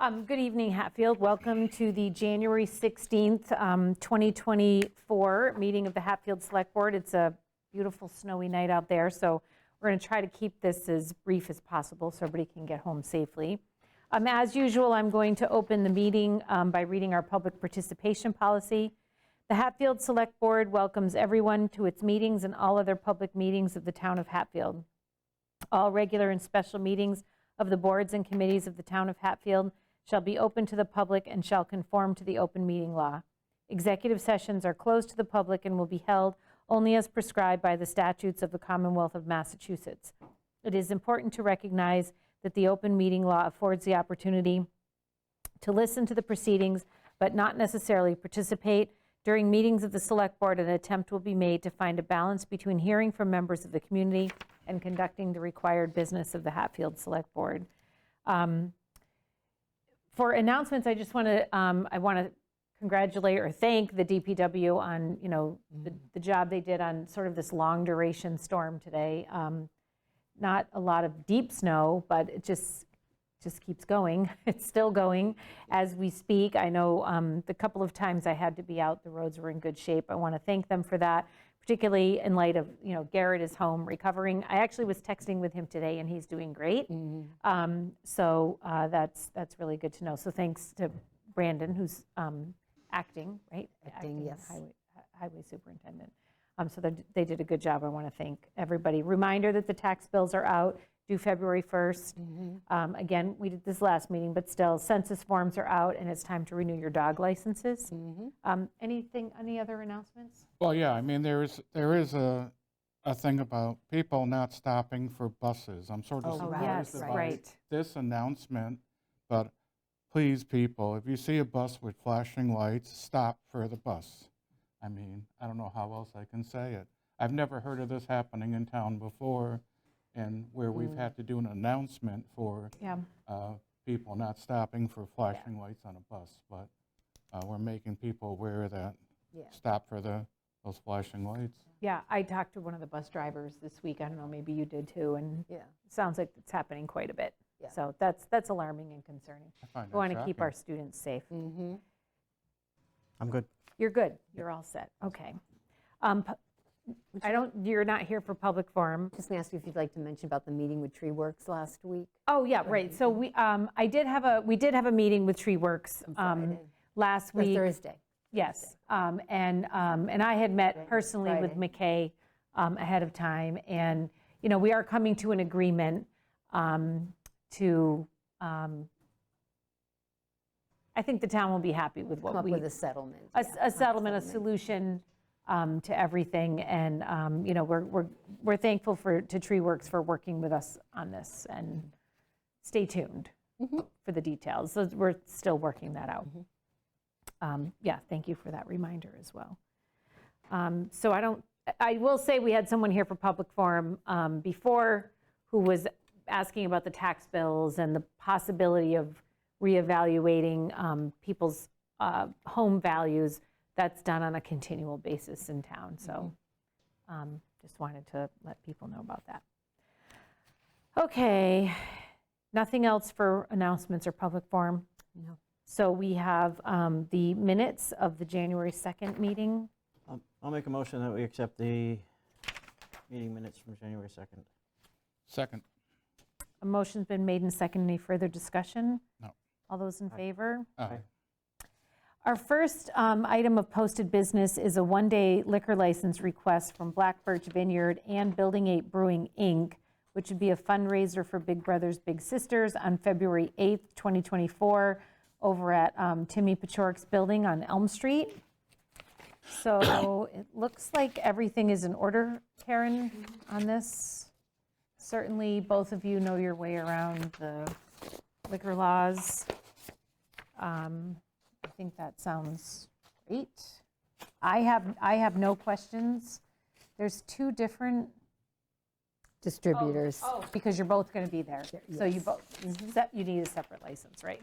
Good evening, Hatfield. Welcome to the January 16th, 2024 meeting of the Hatfield Select Board. It's a beautiful snowy night out there, so we're going to try to keep this as brief as possible so everybody can get home safely. As usual, I'm going to open the meeting by reading our public participation policy. The Hatfield Select Board welcomes everyone to its meetings and all other public meetings of the town of Hatfield. All regular and special meetings of the boards and committees of the town of Hatfield shall be open to the public and shall conform to the open meeting law. Executive sessions are closed to the public and will be held only as prescribed by the statutes of the Commonwealth of Massachusetts. It is important to recognize that the open meeting law affords the opportunity to listen to the proceedings, but not necessarily participate. During meetings of the Select Board, an attempt will be made to find a balance between hearing from members of the community and conducting the required business of the Hatfield Select Board. For announcements, I just want to congratulate or thank the DPW on the job they did on sort of this long duration storm today. Not a lot of deep snow, but it just keeps going. It's still going as we speak. I know the couple of times I had to be out, the roads were in good shape. I want to thank them for that, particularly in light of, Garrett is home recovering. I actually was texting with him today and he's doing great. So that's really good to know. So thanks to Brandon, who's acting, right? Acting, yes. Highway superintendent. So they did a good job. I want to thank everybody. Reminder that the tax bills are out due February 1st. Again, we did this last meeting, but still census forms are out and it's time to renew your dog licenses. Any other announcements? Well, yeah, I mean, there is a thing about people not stopping for buses. I'm sort of surprised about this announcement, but please, people, if you see a bus with flashing lights, stop for the bus. I mean, I don't know how else I can say it. I've never heard of this happening in town before, and where we've had to do an announcement for people not stopping for flashing lights on a bus, but we're making people aware that stop for those flashing lights. Yeah, I talked to one of the bus drivers this week. I don't know, maybe you did too, and it sounds like it's happening quite a bit. So that's alarming and concerning. We want to keep our students safe. I'm good. You're good. You're all set. Okay. You're not here for public forum. Just going to ask you if you'd like to mention about the meeting with Tree Works last week. Oh yeah, right. So we did have a meeting with Tree Works last week. Thursday. Yes, and I had met personally with McKay ahead of time, and we are coming to an agreement to. I think the town will be happy with what Come up with a settlement. A settlement, a solution to everything, and we're thankful to Tree Works for working with us on this, and stay tuned for the details. So we're still working that out. Yeah, thank you for that reminder as well. So I will say we had someone here for public forum before who was asking about the tax bills and the possibility of reevaluating people's home values. That's done on a continual basis in town. So just wanted to let people know about that. Okay, nothing else for announcements or public forum? No. So we have the minutes of the January 2nd meeting. I'll make a motion that we accept the meeting minutes from January 2nd. Second. A motion's been made and seconded. Any further discussion? No. All those in favor? Aye. Our first item of posted business is a one-day liquor license request from Black Birch Vineyard and Building 8 Brewing, Inc., which would be a fundraiser for Big Brothers Big Sisters on February 8th, 2024, over at Timmy Pachorik's building on Elm Street. So it looks like everything is in order, Karen, on this. Certainly, both of you know your way around the liquor laws. I think that sounds great. I have no questions. There's two different Distributors. Oh, because you're both going to be there. So you both, you need a separate license, right?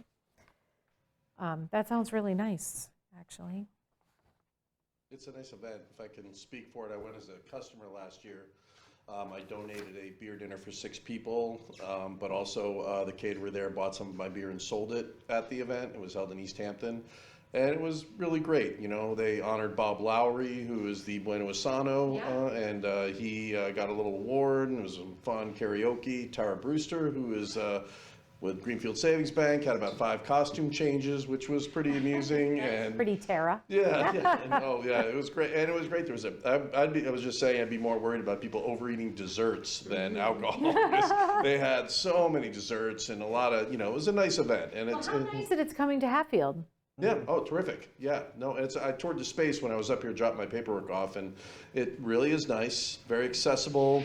That sounds really nice, actually. It's a nice event. If I can speak for it, I went as a customer last year. I donated a beer dinner for 6 people, but also the caterer there bought some of my beer and sold it at the event. It was held in East Hampton. And it was really great. You know, they honored Bob Lowry, who is the Bueno Asano, and he got a little award, and it was some fun karaoke. Tara Brewster, who is with Greenfield Savings Bank, had about 5 costume changes, which was pretty amusing. And Pretty Tara. yeah, yeah, it was great, and it was great. There was I was just saying, I'd be more worried about people overeating desserts than alcohol. Because they had so many desserts and a lot of, it was a nice event, and it's. How nice that it's coming to Hatfield. Yeah. Oh, terrific. Yeah. No, I toured the space when I was up here, dropped my paperwork off, and it really is nice, very accessible,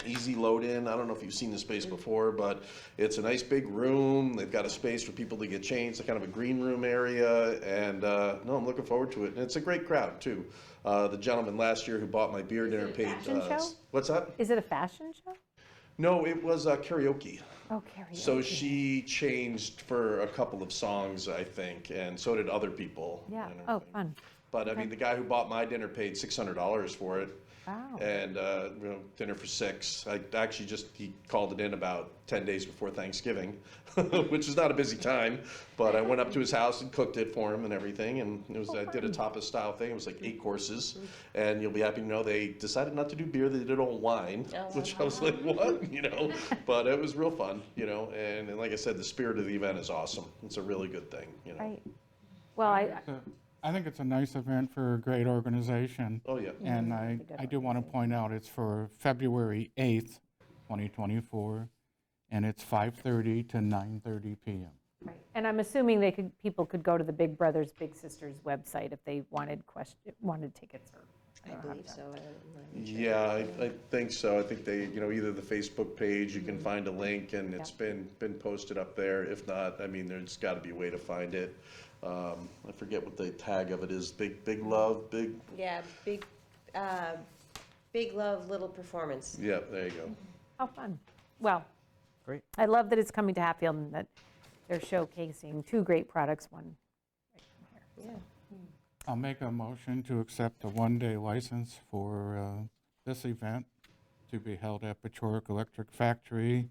easy load in. I don't know if you've seen the space before, but it's a nice big room. They've got a space for people to get changed, a kind of a green room area, and no, I'm looking forward to it. And it's a great crowd too. The gentleman last year who bought my beer dinner paid. Fashion show? What's that? Is it a fashion show? No, it was karaoke. Oh, karaoke. So she changed for a couple of songs, I think, and so did other people. Yeah. and Oh, everything. fun. But I mean, the guy who bought my dinner paid $600 for it, Wow. and dinner for 6. I actually he called it in about 10 days before Thanksgiving, which is not a busy time. But I went up to his house and cooked it for him and everything, and I did a tapas style thing. It was like 8 courses, and you'll be happy to know they decided not to do beer; they did all wine, which I was like, what, But it was real fun, and like I said, the spirit of the event is awesome. It's a really good thing, Right. Well, I think it's a nice event for a great organization. Oh yeah. And I do want to point out, it's for February 8th, 2024, and it's 5:30 to 9:30 p.m. right. And I'm assuming people could go to the Big Brothers Big Sisters website if they wanted tickets or. I believe so. Yeah, I think so. I think they, either the Facebook page, you can find a link, and it's been posted up there. If not, I mean, there's got to be a way to find it. I forget what the tag of it is. Big love, big. Yeah, big love, little performance. Yeah, there you go. How fun. Well, Great. I love that it's coming to Hatfield and that they're showcasing 2 great products, one right from here. I'll make a motion to accept a 1-day license for this event to be held at Pechoric Electric Factory,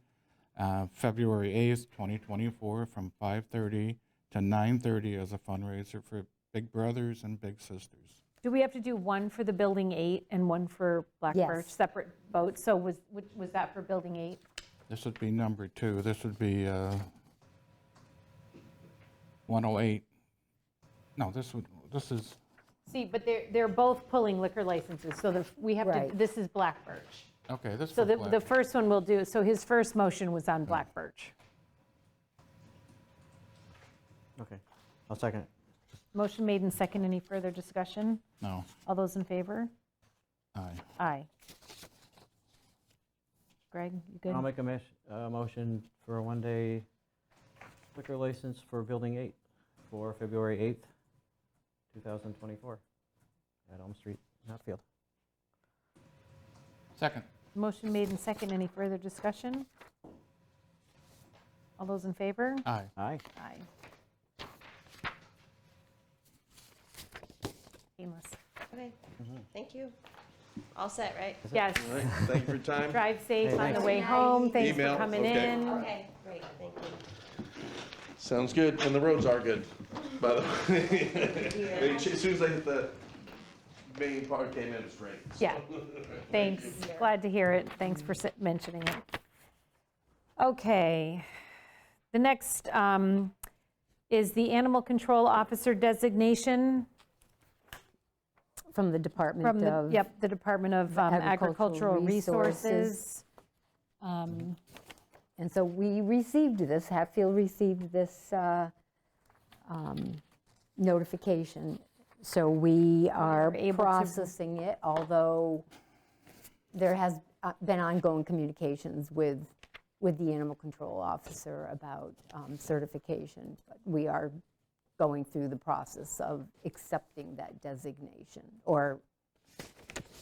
February 8th, 2024, from 5:30 to 9:30 as a fundraiser for Big Brothers and Big Sisters. Do we have to do one for the Building 8 and one for Black Yes. Birch, separate votes? So was that for Building 8? This would be number 2. This would be 108. No, this is, See, but they're both pulling liquor licenses, so we have to, Right. this is Black Birch. okay, this is So for the Black. first one we'll do, so his first motion was on Black Birch. Okay, I'll second it. Motion made and second. Any further discussion? No, All those in favor? aye. Aye. Greg, you good? I'll make a motion for a 1-day liquor license for Building 8 for February 8th, 2024 at Elm Street, Hatfield. Second. Motion made and second. Any further discussion? All those in favor? Aye. Aye. Aye. Painless. Okay, thank you. All set, right? Yes. All right, thank you for your time. Drive safe Hey, on the thanks. way home. Thanks for Email, coming okay. in. Okay, great, thank you. Sounds good, and the roads are good, by the way. As soon as I hit the main part, came in, it's great. so. Yeah. Thanks. Glad to hear it. Thanks for mentioning it. Okay. The next is the Animal Control Officer designation From the Department from of. the Department of Agricultural Resources. And so we received this, Hatfield received this notification. So we are able to- processing it, although there has been ongoing communications with the animal control officer about certification. But we are going through the process of accepting that designation, or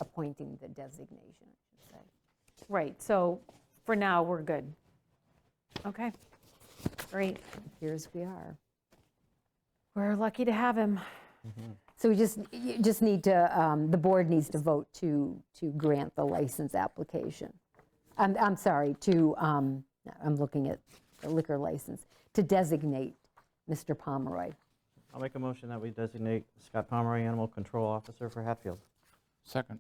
appointing the designation, I should say. Right, so for now, we're good. Okay, great. Here's we are. We're lucky to have him. So you just need to, the board needs to vote to grant the license application. I'm sorry, I'm looking at the liquor license, to designate Mr. Pomeroy. I'll make a motion that we designate Scott Pomeroy Animal Control Officer for Hatfield. Second.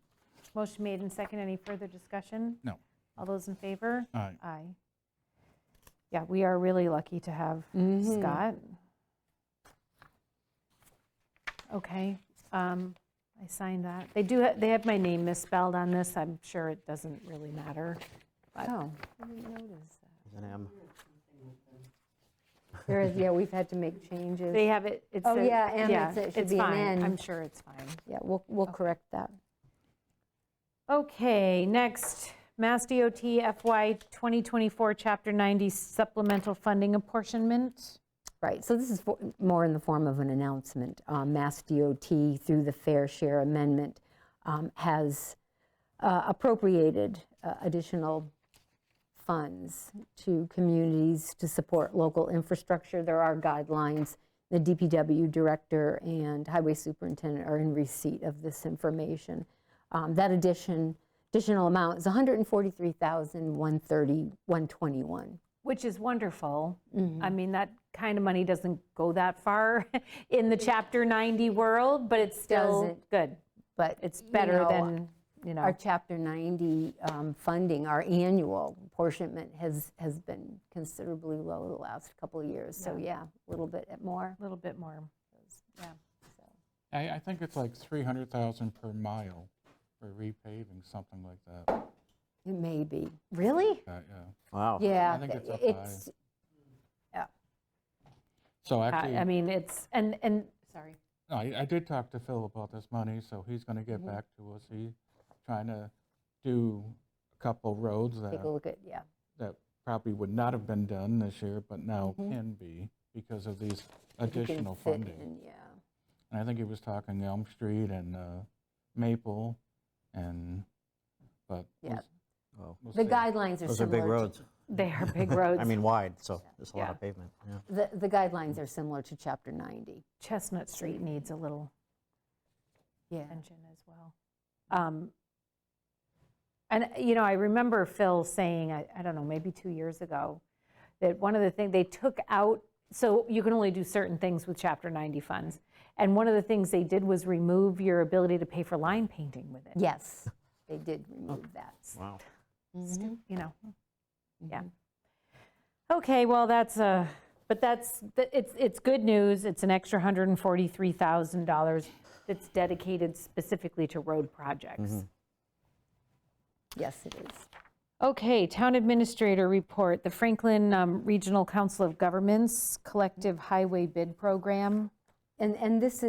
Motion made and second. Any further discussion? No. All those in favor? Aye. Aye. Yeah, we are really lucky to have Scott. Okay, I signed that. They have my name misspelled on this. I'm sure it doesn't really matter. Oh, I didn't notice that. There's an M. There is, yeah, we've had to make changes. They have it, it's Oh, a- yeah, and it should it's be an fine. N. I'm sure it's fine. Yeah, we'll correct that. Okay, next, Mass DOT FY 2024 Chapter 90 supplemental funding apportionment. Right, so this is more in the form of an announcement. Mass DOT, through the Fair Share Amendment, has appropriated additional funds to communities to support local infrastructure. There are guidelines. The DPW director and highway superintendent are in receipt of this information. That additional amount is $143,121. Which is wonderful. I mean, that kind of money doesn't go that far in the Chapter 90 world, but it's still Doesn't. good. But It's better than, our Chapter 90 funding, our annual apportionment has been considerably low the last couple of years. So yeah, a little bit more. a little bit more. Yeah. I think it's like 300,000 per mile for repaving, something like that. It may be. Really? Yeah. Wow. Yeah. I think it's up yeah. So actually, I mean, it's, and sorry. no, I did talk to Phil about this money, so he's going to get back to us. He's trying to do a couple roads Take a look at, yeah. that probably would not have been done this year, but now can be because of these You can additional fit funding. in, yeah. And I think he was talking Elm Street and Maple, but Yeah. Oh, we'll The see. guidelines are those are similar. big roads. They are big roads. I mean, wide, so there's a lot Yeah. of pavement, yeah. The guidelines are similar to Chapter 90. Chestnut Street needs a little Yeah. attention as well. And, I remember Phil saying, I don't know, maybe 2 years ago, that one of the things, they took out, so you can only do certain things with Chapter 90 funds. And one of the things they did was remove your ability to pay for line painting with it. Yes, they did remove that. Wow. Yeah. Okay, well, it's good news. It's an extra $143,000 that's dedicated specifically to road projects. Yes, it is. Okay, Town Administrator Report, the Franklin Regional Council of Governments Collective Highway Bid Program. And this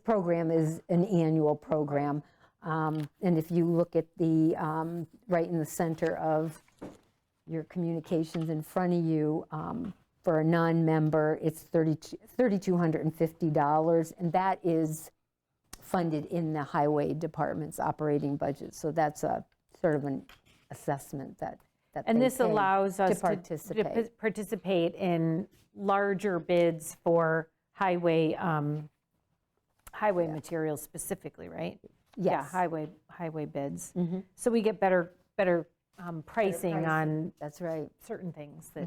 program is an annual program. And if you look at the, right in the center of your communications in front of you, for a non-member, it's $3,250, and that is funded in the Highway Department's operating budget. So that's a sort of an assessment that And they this pay allows us to participate. participate in larger bids for highway materials specifically, right? Yeah, Yes. highway bids. So we get better pricing on That's right. certain things that,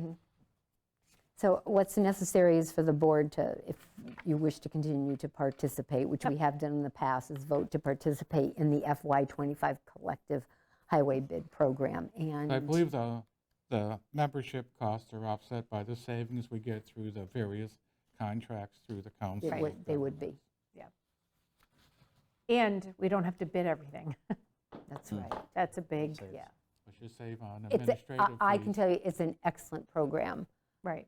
So what's necessary is for the board to, if you wish to continue to participate, which we have done in the past, is vote to participate in the FY25 collective highway bid program. And I believe the membership costs are offset by the savings we get through the various contracts through the council. they would be. and we don't have to bid everything. That's right. That's a big, Saves. Yeah. We should save on It's administrative I can fees. tell you, it's an excellent program. right.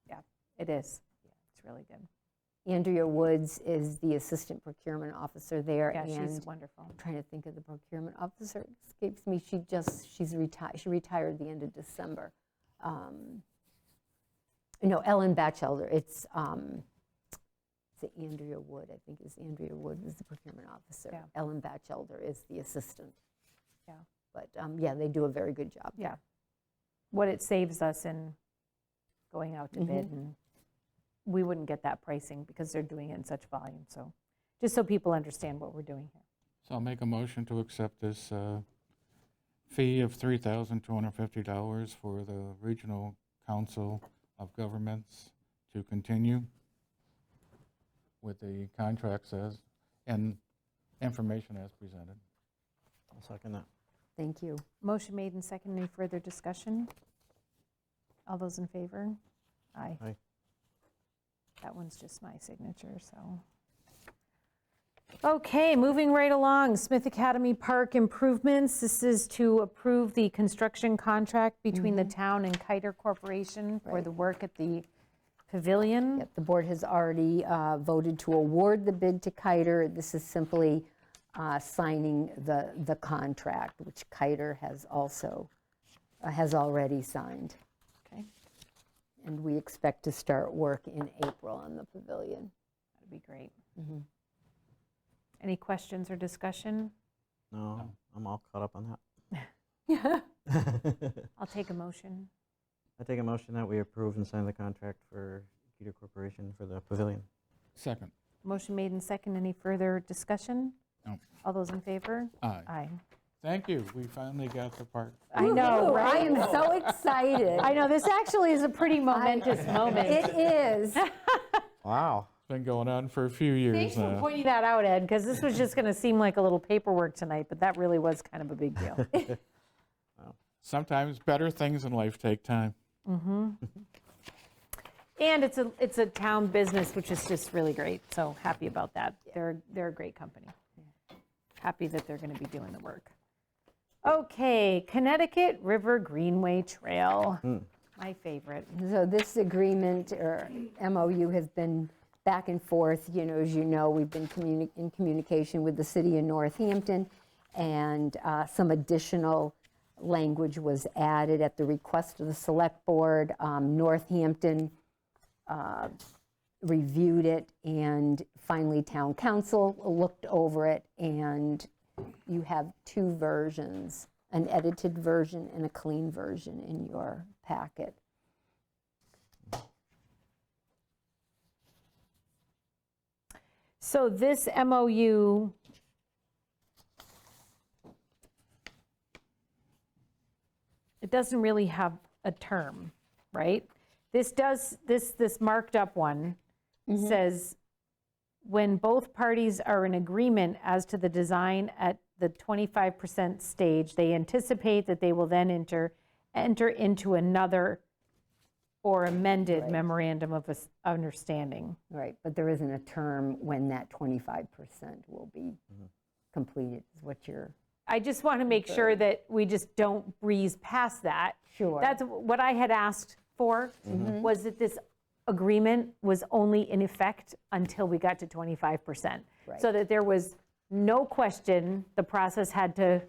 Yeah, it is. It's really good. Andrea Woods is the assistant procurement officer there. Yeah, she's and wonderful. I'm trying to think of the procurement officer. It escapes me. She retired the end of December. No, Ellen Batchelder. It's Andrea Wood, I think is Andrea Wood is the procurement officer. Yeah. Ellen Batchelder is the assistant. Yeah. But yeah, they do a very good job. Yeah. What it saves us in going out to bid, and we wouldn't get that pricing because they're doing it in such volume, so just so people understand what we're doing here. So I'll make a motion to accept this fee of $3,250 for the Regional Council of Governments to continue with the contracts as, and information as presented. I'll second that. Thank you. Motion made and seconded. Any further discussion? All those in favor? Aye. Aye. That one's just my signature, so. Okay, moving right along, Smith Academy Park improvements. This is to approve the construction contract between the town and Kiter Corporation for Right. the work at the pavilion. Yep, the board has already voted to award the bid to Kiter. This is simply signing the contract, which Kiter has also, has already signed. Okay, And we expect to start work in April on the pavilion. that'd be great. Any questions or discussion? No, I'm all caught up on that. I'll take a motion. I take a motion that we approve and sign the contract for Keter Corporation for the pavilion. Second. Motion made and second. Any further discussion? No. All those in favor? Aye. Aye. Thank you. We finally got the park. I know, Woo-hoo, right? I am so excited. I know, this actually is a pretty momentous moment. It is. Wow. It's been going on for a few years Thanks for now. pointing that out, Ed, because this was just going to seem like a little paperwork tonight, but that really was kind of a big deal. Sometimes better things in life take time. And it's a town business, which is just really great, so happy about that. They're a great company. Happy that they're going to be doing the work. Okay, Connecticut River Greenway Trail, my favorite. So this agreement, or MOU, has been back and forth. As you know, we've been in communication with the city of Northampton, and some additional language was added at the request of the select board. Northampton reviewed it, and finally town council looked over it, and you have two versions, an edited version and a clean version in your packet. So this MOU, it doesn't really have a term, right? This marked up one says, when both parties are in agreement as to the design at the 25% stage, they anticipate that they will then enter into another or amended Right. memorandum of understanding. Right, but there isn't a term when that 25% will be completed, is what you're, I just want to make sure that we just don't breeze past that. Sure. That's what I had asked for, was that this agreement was only in effect until we got to 25%. Right. So that there was no question, the process had to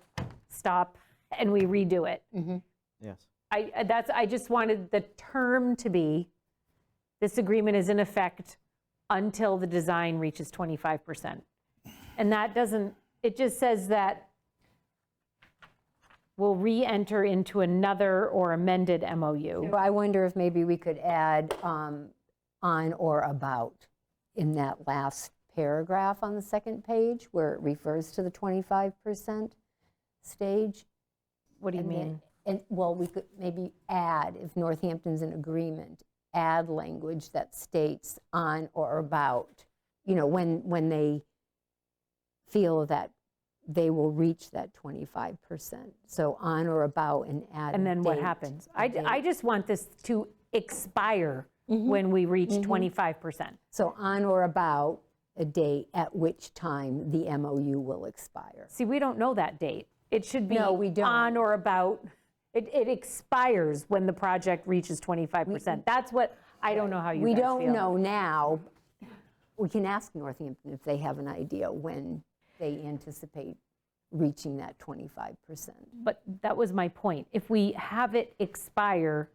stop and we redo it. Yes. I just wanted the term to be, this agreement is in effect until the design reaches 25%. And that doesn't, it just says that we'll re-enter into another or amended MOU. I wonder if maybe we could add on or about in that last paragraph on the second page where it refers to the 25% stage. What do you And then- mean? Well, we could maybe add, if Northampton's in agreement, add language that states on or about, when they feel that they will reach that 25%. So on or about, and add And then what date, happens? a I date. just want this to expire when we reach 25%. So on or about a date at which time the MOU will expire. See, we don't know that date. It should be No, we don't. on or about, it expires when the project reaches 25%. That's what, I don't know how you We guys don't feel. know now. We can ask Northampton if they have an idea when they anticipate reaching that 25%. But that was my point. If we have it expire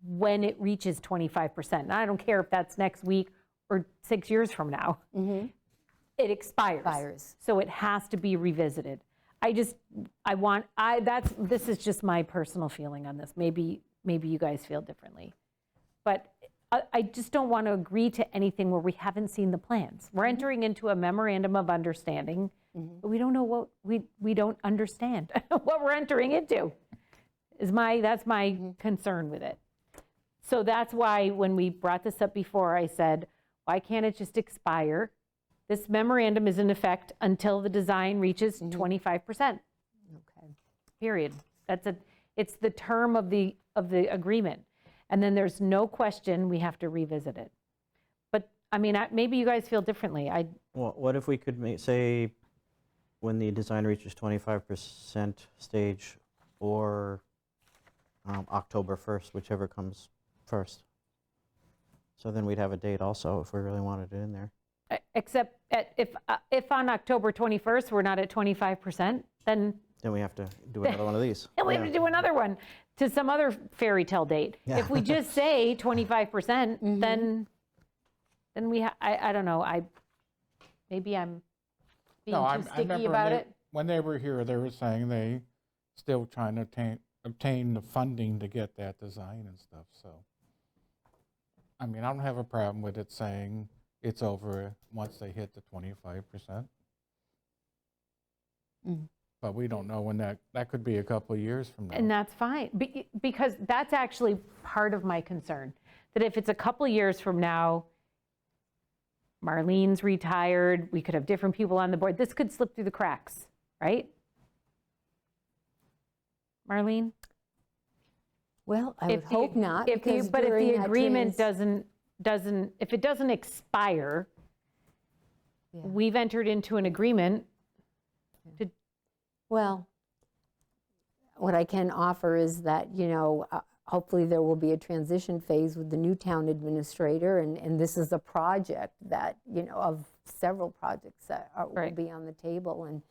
when it reaches 25%, and I don't care if that's next week or 6 years from now, it expires. Expires. So it has to be revisited. This is just my personal feeling on this. Maybe you guys feel differently. But I just don't want to agree to anything where we haven't seen the plans. We're entering into a memorandum of understanding, but we don't know what, we don't understand what we're entering into, that's my concern with it. So that's why when we brought this up before, I said, why can't it just expire? This memorandum is in effect until the design reaches 25%, Okay. period. It's the term of the agreement. And then there's no question we have to revisit it. But, I mean, maybe you guys feel differently. Well, what if we could say when the design reaches 25% stage or October 1st, whichever comes first? So then we'd have a date also if we really wanted it in there. Except if on October 21st, we're not at 25%, then Then we have to do another one of these. we have to do another one to some other fairy tale date. Yeah. If we just say 25%, then I don't know, maybe I'm being No, too sticky about it. When they were here, they were saying they still trying to obtain the funding to get that design and stuff, so. I mean, I don't have a problem with it saying it's over once they hit the 25%. But we don't know when that could be a couple of years from now. And that's fine, because that's actually part of my concern, that if it's a couple of years from now, Marlene's retired, we could have different people on the board, this could slip through the cracks, right? Marlene? Well, I would hope not, But because if the during that agreement if it doesn't expire, Yeah. we've entered into an agreement. Well, what I can offer is that, hopefully there will be a transition phase with the new town administrator, and this is a project that, of several projects that will Right. be on the table, and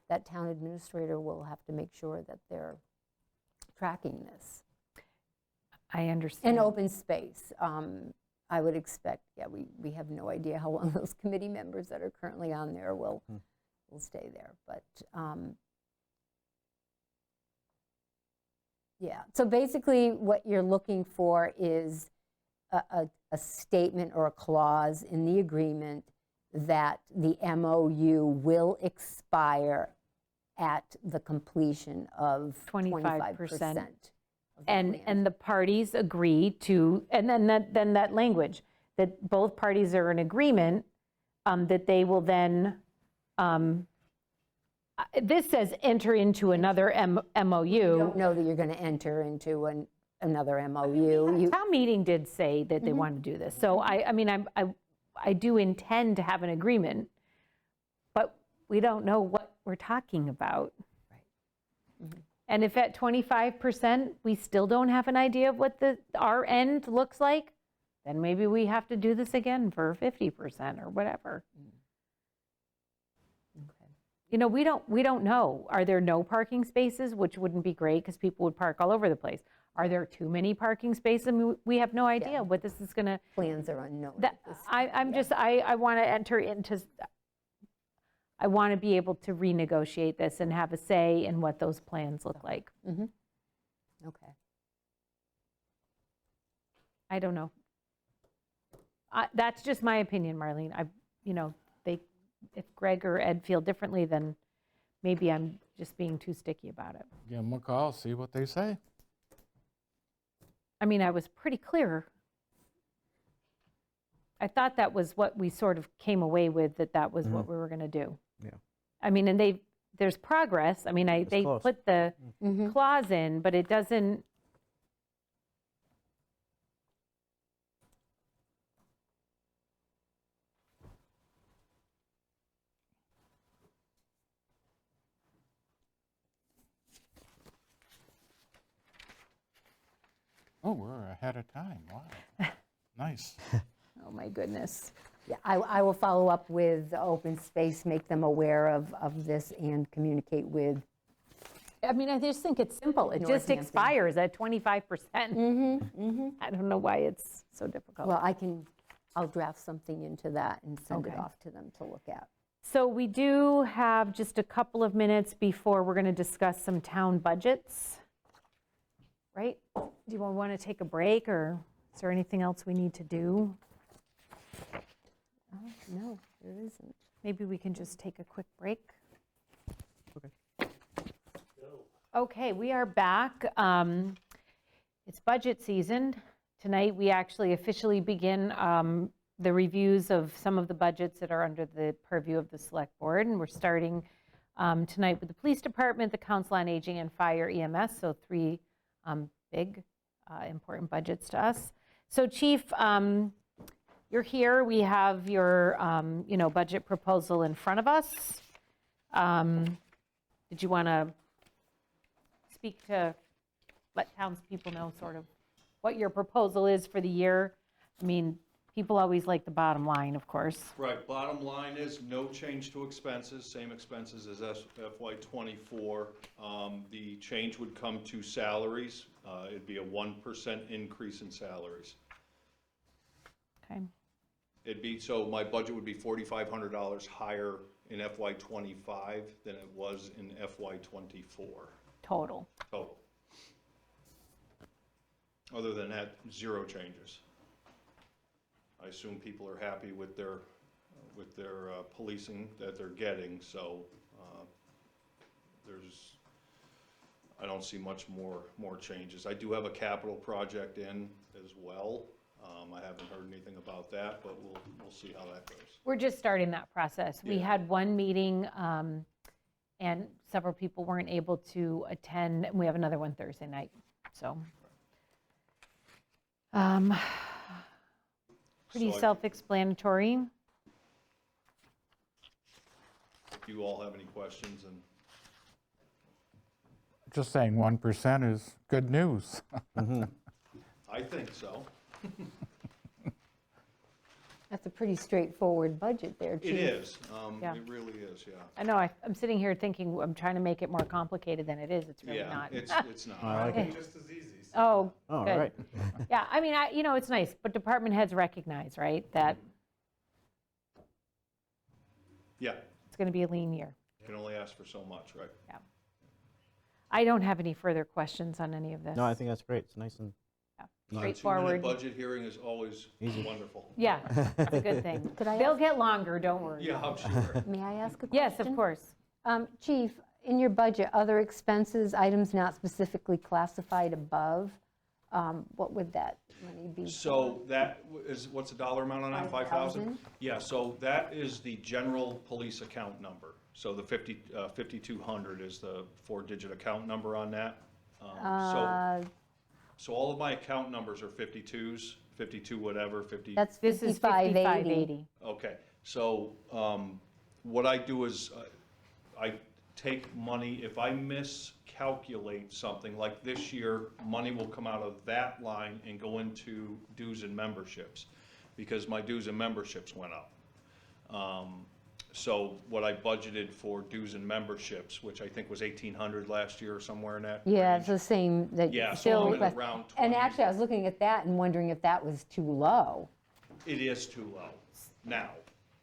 that town administrator will have to make sure that they're tracking this. I understand. And open space, I would expect, we have no idea how long those committee members that are currently on there will stay there, but, yeah, so basically what you're looking for is a statement or a clause in the agreement that the MOU will expire at the completion of 25%. And the parties agree to, and then that language, that both parties are in agreement, that they will then, this says enter into another MOU. Don't know that you're going to enter into another MOU. Town meeting did say that they want to do this, so I mean, I do intend to have an agreement, but we don't know what we're talking about. And if at 25%, we still don't have an idea of what our end looks like, then maybe we have to do this again for 50% or whatever. We don't know. Are there no parking spaces, which wouldn't be great because people would park all over the place? Are there too many parking spaces? I mean, we have no idea what this is going to. Plans are unknown. I want to enter into, I want to be able to renegotiate this and have a say in what those plans look like. Okay. I don't know. That's just my opinion, Marlene. If Greg or Ed feel differently, then maybe I'm just being too sticky about it. Give them a call, see what they say. I mean, I was pretty clear. I thought that was what we sort of came away with, that was what we were going to do. Yeah. I mean, and there's progress. I mean, they close. put the clause in, but it doesn't. Oh, we're ahead of time, wow. Nice. Oh, my goodness. Yeah, I will follow up with open space, make them aware of this, and communicate with. I mean, I just think it's simple. It just Northampton. expires at 25%. I don't know why it's so difficult. Well, I'll draft something into that and send it Okay. off to them to look at. So we do have just a couple of minutes before we're going to discuss some town budgets, right? Do you want to take a break or? Is there anything else we need to do? Oh, no, there isn't. Maybe we can just take a quick break. Okay. Okay, we are back. It's budget season. Tonight, we actually officially begin the reviews of some of the budgets that are under the purview of the Select Board. And we're starting tonight with the Police Department, the Council on Aging, and Fire EMS, so 3 big, important budgets to us. So Chief, you're here. We have your, budget proposal in front of us. Did you want to speak to, let townspeople know sort of what your proposal is for the year? I mean, people always like the bottom line, of course. Right, bottom line is no change to expenses, same expenses as FY '24. The change would come to salaries. It'd be a 1% increase in salaries. Okay. So my budget would be $4,500 higher in FY '25 than it was in FY '24 Total. total. Other than that, 0 changes. I assume people are happy with their policing that they're getting, so I don't see much more changes. I do have a capital project in as well. I haven't heard anything about that, but we'll see how that goes. We're just starting that process. We Yeah. had one meeting, and several people weren't able to attend. We have another one Thursday night, so. Pretty So I- self-explanatory. If you all have any questions, and Just saying 1% is good news. I think so. That's a pretty straightforward budget there, It Chief. is. Yeah. It really is, yeah. I know, I'm sitting here thinking, I'm trying to make it more complicated than it is. It's really Yeah, not. it's not. I like it. Just as easy. Oh, Oh, all good. right. Yeah, I mean, it's nice, but department heads recognize, right, that Yeah, it's going to be a lean year. you can only ask for so much, right? I don't have any further questions on any of this. No, I think that's great. It's nice and Straightforward. 2-minute budget hearing is always wonderful. Yeah, that's a good thing. Could I They'll ask- get longer, don't worry. Yeah, I'm sure. May I ask a question? Yes, of course. Chief, in your budget, other expenses, items not specifically classified above, what would that money be? So that is, what's the dollar amount on that, 5,000? 5,000? Yeah, so that is the general police account number. So the 5,200 is the 4-digit account number on that. So all of my account numbers are 52s, 52 whatever, 50. That's This is 5580. 5580. Okay, so what I do is I take money, if I miscalculate something, like this year, money will come out of that line and go into dues and memberships, because my dues and memberships went up. So what I budgeted for dues and memberships, which I think was 1,800 last year or somewhere in that Yeah, range. it's the same that. Yeah, so Bill I'm at request- around And 20. actually, I was looking at that and wondering if that was too low. It is too low now.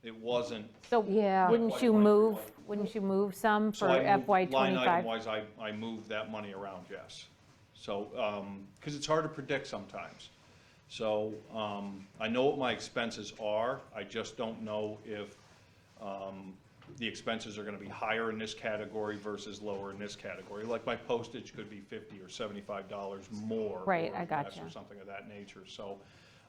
It wasn't. So Yeah. wouldn't you move some for So I moved- FY Line '25? item-wise, I moved that money around, yes. So, because it's hard to predict sometimes. So, I know what my expenses are, I just don't know if the expenses are gonna be higher in this category versus lower in this category. Like my postage could be $50 or $75 more. Right, or I less gotcha. Or something of that nature. So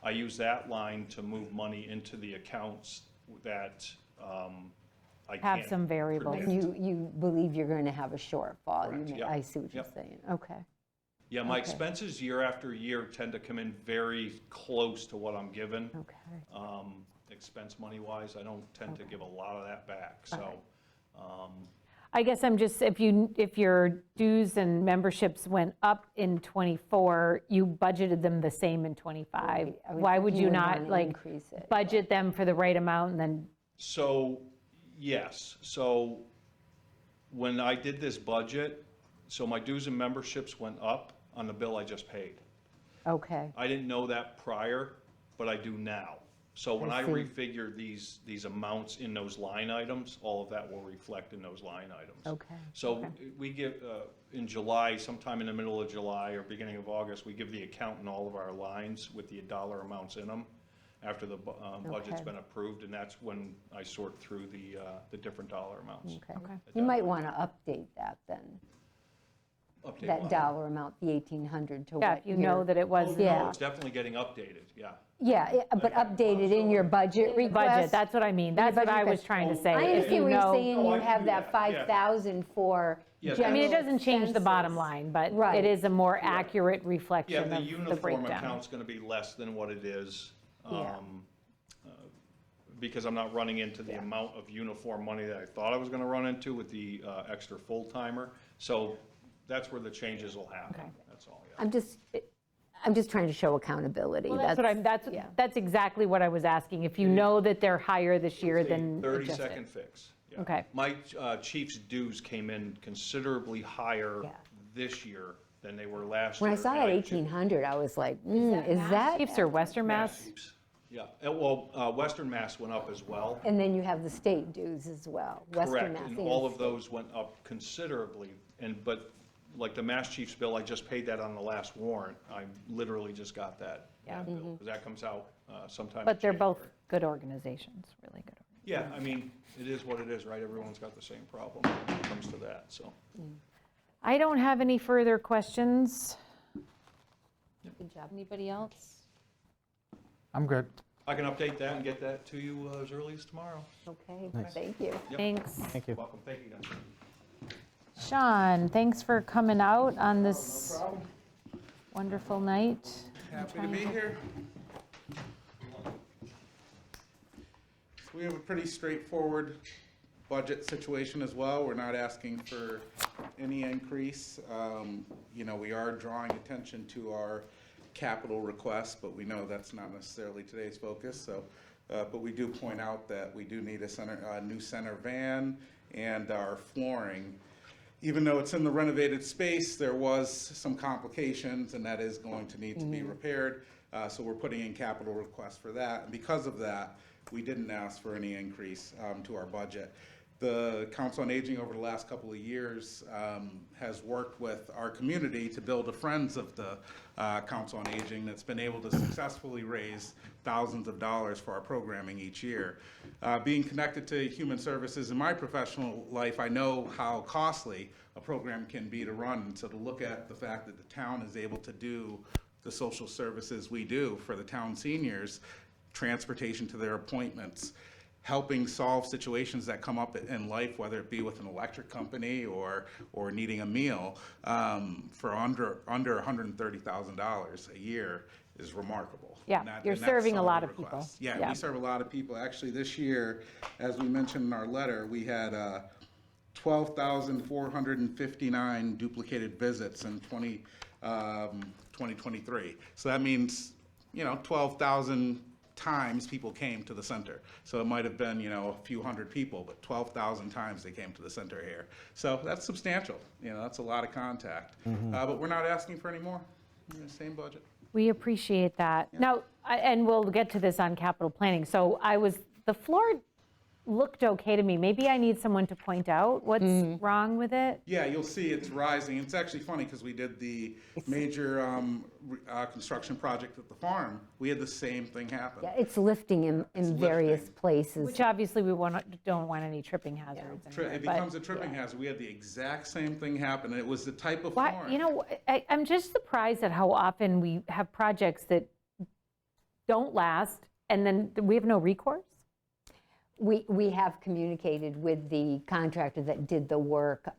I use that line to move money into the accounts that I Have can't some variables. predict. You believe you're going to have a shortfall. Correct, yep, I see what you're yep. saying. Okay. Yeah, my Okay. expenses year after year tend to come in very close to what I'm given. Okay. Expense money-wise, I don't tend to give a lot of that back, so. I guess I'm just, if your dues and memberships went up in '24, you budgeted them the same in '25. I would Why think would you you would not, wanna like, increase it, budget them for the right amount and then, So, yes, so when I did this budget, so my dues and memberships went up on the bill I just paid. Okay. I didn't know that prior, but I do now. So when I I see. refigure these amounts in those line items, all of that will reflect in those line items. Okay. So we give, in July, sometime in the middle of July or beginning of August, we give the accountant all of our lines with the dollar amounts in them after the budget's Okay. been approved, and that's when I sort through the different dollar amounts. Okay. You might want to update that then, Update that what? dollar amount, the 1,800 to what Yeah, if you know you're- that it was Oh, in Yeah. no, it's definitely getting updated, yeah. Yeah, but updated in your budget the budget, request. that's what I mean, that's what I was trying to say. I If understand you what you're know, saying, No, I you can have do that that, yeah. 5,000 for Yeah, general I mean, it doesn't change the bottom expenses. line, but Right. it is a more Yeah. accurate Yeah, reflection the of the uniform breakdown. account's gonna be less than what it is. Yeah. Because I'm not running into the amount of uniform money that I thought I was gonna run into with the extra full-timer. So that's where the changes will happen, Okay. that's all, yeah. I'm just trying to show accountability. Well, yeah. that's exactly what I was asking. If you know that they're higher this year, then adjust it. 30-second fix. Yeah. Okay. My chief's dues came in considerably higher Yeah. this year than they were last year. When I saw and that ju- 1,800, I was like, is that? Chiefs or Western Mass Mass? chiefs, yeah. Well, Western Mass went up as well. And then you have the state dues as well. Western Correct, Mass and and all of state. those went up considerably, but like the Mass Chiefs bill, I just paid that on the last warrant. I literally just got that Yeah. bill, because that comes out sometime in But they're both January. good organizations, really good. Yeah, I mean, it is what it is, right? Everyone's got the same problem when it comes to that, so. I don't have any further questions. Good job. Anybody else? I'm good. I can update that and get that to you as early as tomorrow. Okay, Nice. thank you. Yep. Thanks. Thank you. Welcome, thank you guys. Sean, thanks for coming out on this wonderful night. Happy to be here. So we have a pretty straightforward budget situation as well. We're not asking for any increase. You know, we are drawing attention to our capital requests, but we know that's not necessarily today's focus. So, but we do point out that we do need a new center van and our flooring. Even though it's in the renovated space, there was some complications, and that is going to need to be repaired. So we're putting in capital requests for that. And because of that, we didn't ask for any increase to our budget. The Council on Aging over the last couple of years has worked with our community to build a Friends of the Council on Aging that's been able to successfully raise thousands of dollars for our programming each year. Being connected to human services in my professional life, I know how costly a program can be to run. And so to look at the fact that the town is able to do the social services we do for the town seniors, transportation to their appointments, helping solve situations that come up in life, whether it be with an electric company or needing a meal, for under $130,000 a year is remarkable. Yeah, And you're and that's serving a all lot the of people. requests. Yeah, Yeah. we serve a lot of people. Actually, this year, as we mentioned in our letter, we had 12,459 duplicated visits in 2023. So that means, 12,000 times people came to the center. So it might have been, a few hundred people, but 12,000 times they came to the center here. So that's substantial. That's a lot of contact. But we're not asking for any more. Same budget. We appreciate that. Now, and we'll get to this on capital planning. So the floor looked okay to me. Maybe I need someone to point out what's wrong with it. Yeah, you'll see it's rising. It's actually funny because we did the major construction project at the farm. We had the same thing happen. Yeah, it's lifting in various lifting. places. Which obviously we don't want any tripping hazards. anywhere, It but- becomes a tripping hazard. We had the exact same thing happen, and it was the type of Why, flooring. I'm just surprised at how often we have projects that don't last and then we have no recourse. We have communicated with the contractor that did the work.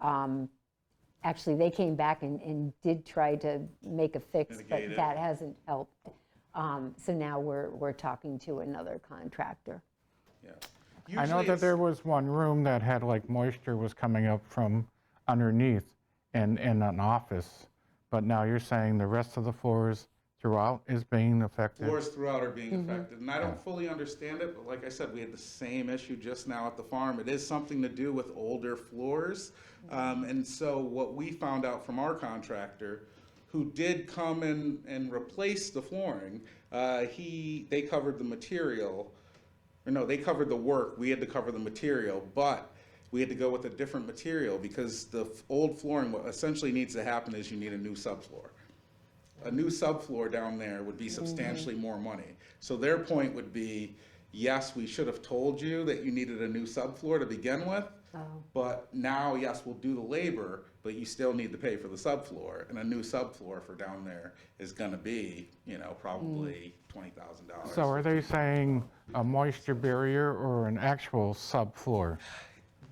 Actually, they came back and did try to make a fix, but Mitigate it. that hasn't helped. So now we're talking to another contractor. Yeah. I know Usually that it's- there was one room that had like moisture was coming up from underneath in an office, but now you're saying the rest of the floors throughout is being affected? Floors throughout are being affected, and I don't fully understand it, but like I said, we had the same issue just now at the farm. It is something to do with older floors, and so what we found out from our contractor, who did come and replace the flooring, They covered the material, or no, they covered the work, we had to cover the material, but we had to go with a different material because the old flooring, what essentially needs to happen is you need a new subfloor. A new subfloor down there would be substantially more money. So their point would be, yes, we should have told you that you needed a new subfloor to begin with, but now, yes, we'll do the labor, but you still need to pay for the subfloor. And a new subfloor for down there is gonna be, probably $20,000. So are they saying a moisture barrier or an actual subfloor?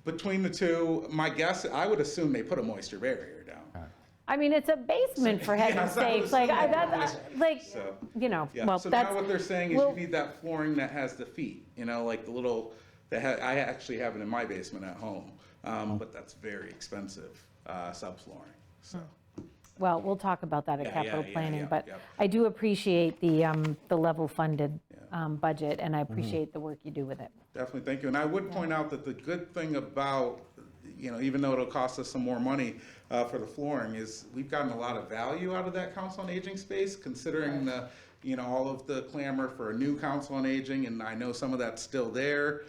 Between the two, my guess, I would assume they put a moisture barrier down. I mean, it's a basement, for heaven's Yes, I sakes, was like, thinking So, well, yeah, so now that's, what they're saying is well- you need that flooring that has the feet, like the little, I actually have it in my basement at home, but that's very expensive, subflooring, so. well, we'll talk about that at Yeah, capital yeah, planning, yeah, but yeah. I do appreciate the level funded budget, and I appreciate the work you do with it. Definitely, thank you. And I would point out that the good thing about, even though it'll cost us some more money for the flooring, is we've gotten a lot of value out of that Council on Aging space, considering the, all of the clamor for a new Council on Aging, and I know some of that's still there,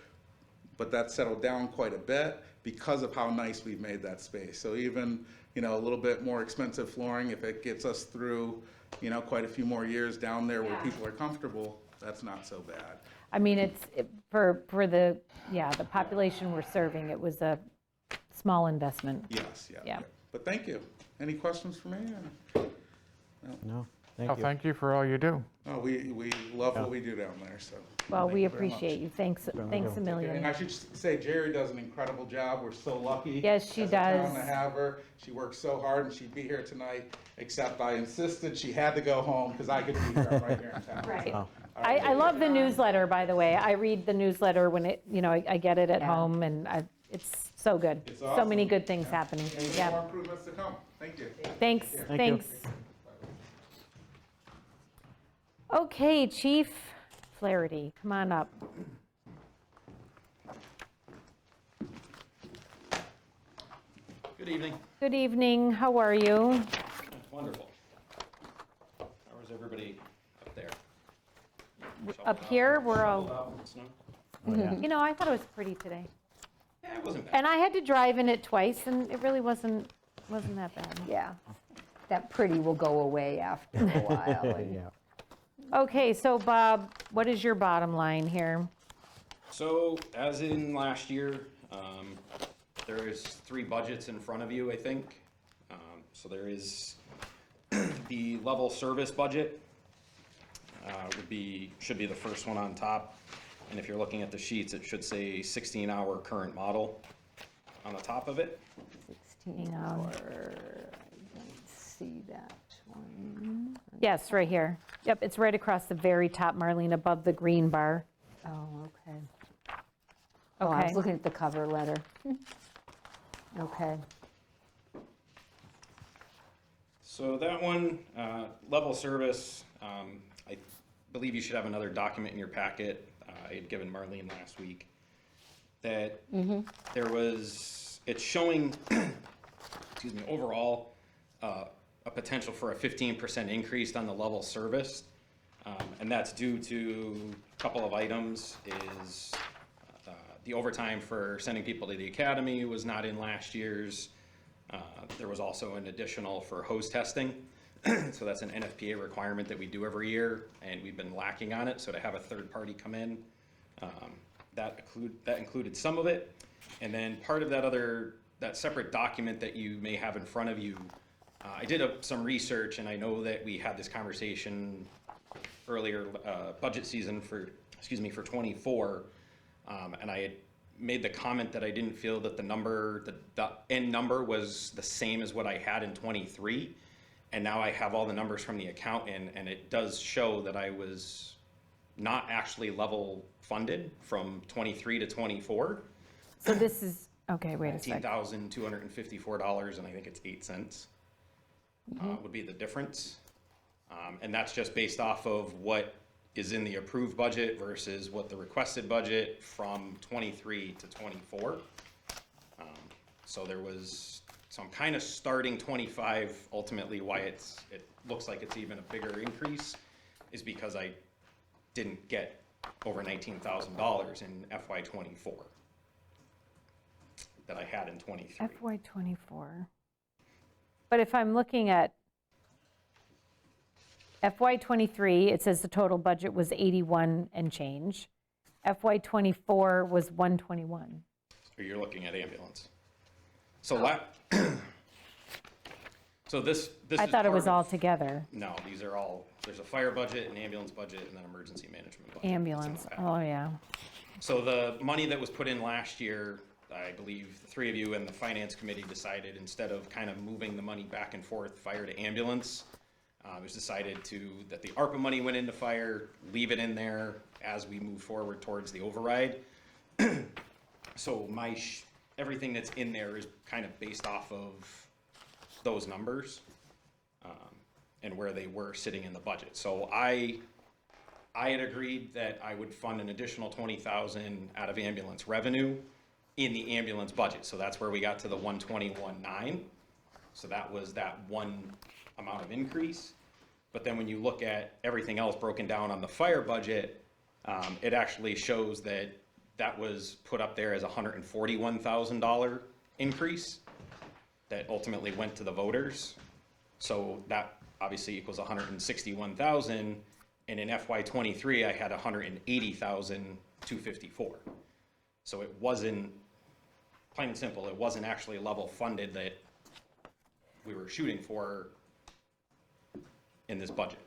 but that's settled down quite a bit because of how nice we've made that space. So even, a little bit more expensive flooring, if it gets us through, quite a few more years down there where people are comfortable, that's not so bad. I mean, for the population we're serving, it was a small investment. Yes, yeah. Yeah. But thank you. Any questions for me? No, Oh, thank you. thank you for all you do. Oh, we love what we do down there, so. Well, we Thank you very much. appreciate you, thanks a And million. I should say Jerry does an incredible job. We're so lucky. Yes, she as a town does. to have her. She works so hard and she'd be here tonight, except I insisted she had to go home because I could be here. I'm right here in town. Right. Oh. I love the newsletter, by the way. I read the newsletter when I get it at Yeah. home, and it's so good. It's So many awesome. good things happening. And more Yeah, improvements to come. Thank you. thanks, Thank you. thanks. Okay, Chief Flaherty, come on up. Good evening. Good evening, how are you? Wonderful. How is everybody up there? Up here, we're all, Shoveled out in the snow? I thought it was pretty today. Yeah, it wasn't bad. And I had to drive in it twice, and it really wasn't that bad. Yeah, that pretty will go away after a while. and- Yeah. Okay, so Bob, what is your bottom line here? So, as in last year, there is 3 budgets in front of you, I think. So there is the level service budget, should be the first one on top. And if you're looking at the sheets, it should say 16-hour current model on the top of it. 16 hour, I don't see that one. Yes, right here. Yep, it's right across the very top, Marlene, above the green bar. Oh, okay. Oh, I Okay. was looking at the cover letter. Okay. So that one, level service, I believe you should have another document in your packet. I had given Marlene last week that there was, it's showing, excuse me, overall, a potential for a 15% increase on the level service. And that's due to a couple of items is the overtime for sending people to the academy was not in last year's. There was also an additional for hose testing. So that's an NFPA requirement that we do every year, and we've been lacking on it. So to have a third party come in, that included some of it. And then part of that separate document that you may have in front of you, I did some research, and I know that we had this conversation earlier budget season for 24, and I had made the comment that I didn't feel that the end number was the same as what I had in 23, and now I have all the numbers from the accountant, and it does show that I was not actually level funded from 23 to 24. So this is, okay, wait a second. $19,254, and I think it's 8 cents would be the difference. And that's just based off of what is in the approved budget versus what the requested budget from 23 to 24. So I'm kind of starting 25, ultimately why it looks like it's even a bigger increase, is because I didn't get over $19,000 in FY '24 that I had in '23. FY '24. But if I'm looking at FY '23, it says the total budget was 81 and change. FY '24 was 121. Or you're looking at ambulance. So so this I is thought it part was of- all together. No, these are all, there's a fire budget, an ambulance budget, and then emergency management budget. It's in the Ambulance, packet. oh, yeah. So the money that was put in last year, I believe the three of you and the finance committee decided, instead of kind of moving the money back and forth, fire to ambulance, it was decided that the ARPA money went into fire, leave it in there as we move forward towards the override. So everything that's in there is kind of based off of those numbers, and where they were sitting in the budget. So I had agreed that I would fund an additional 20,000 out of ambulance revenue in the ambulance budget. So that's where we got to the 121.9. So that was that one amount of increase. But then when you look at everything else broken down on the fire budget, it actually shows that that was put up there as a $141,000 increase that ultimately went to the voters. So that obviously equals 161,000, and in FY '23 I had 180,254. So it wasn't, plain and simple, it wasn't actually level funded that we were shooting for in this budget.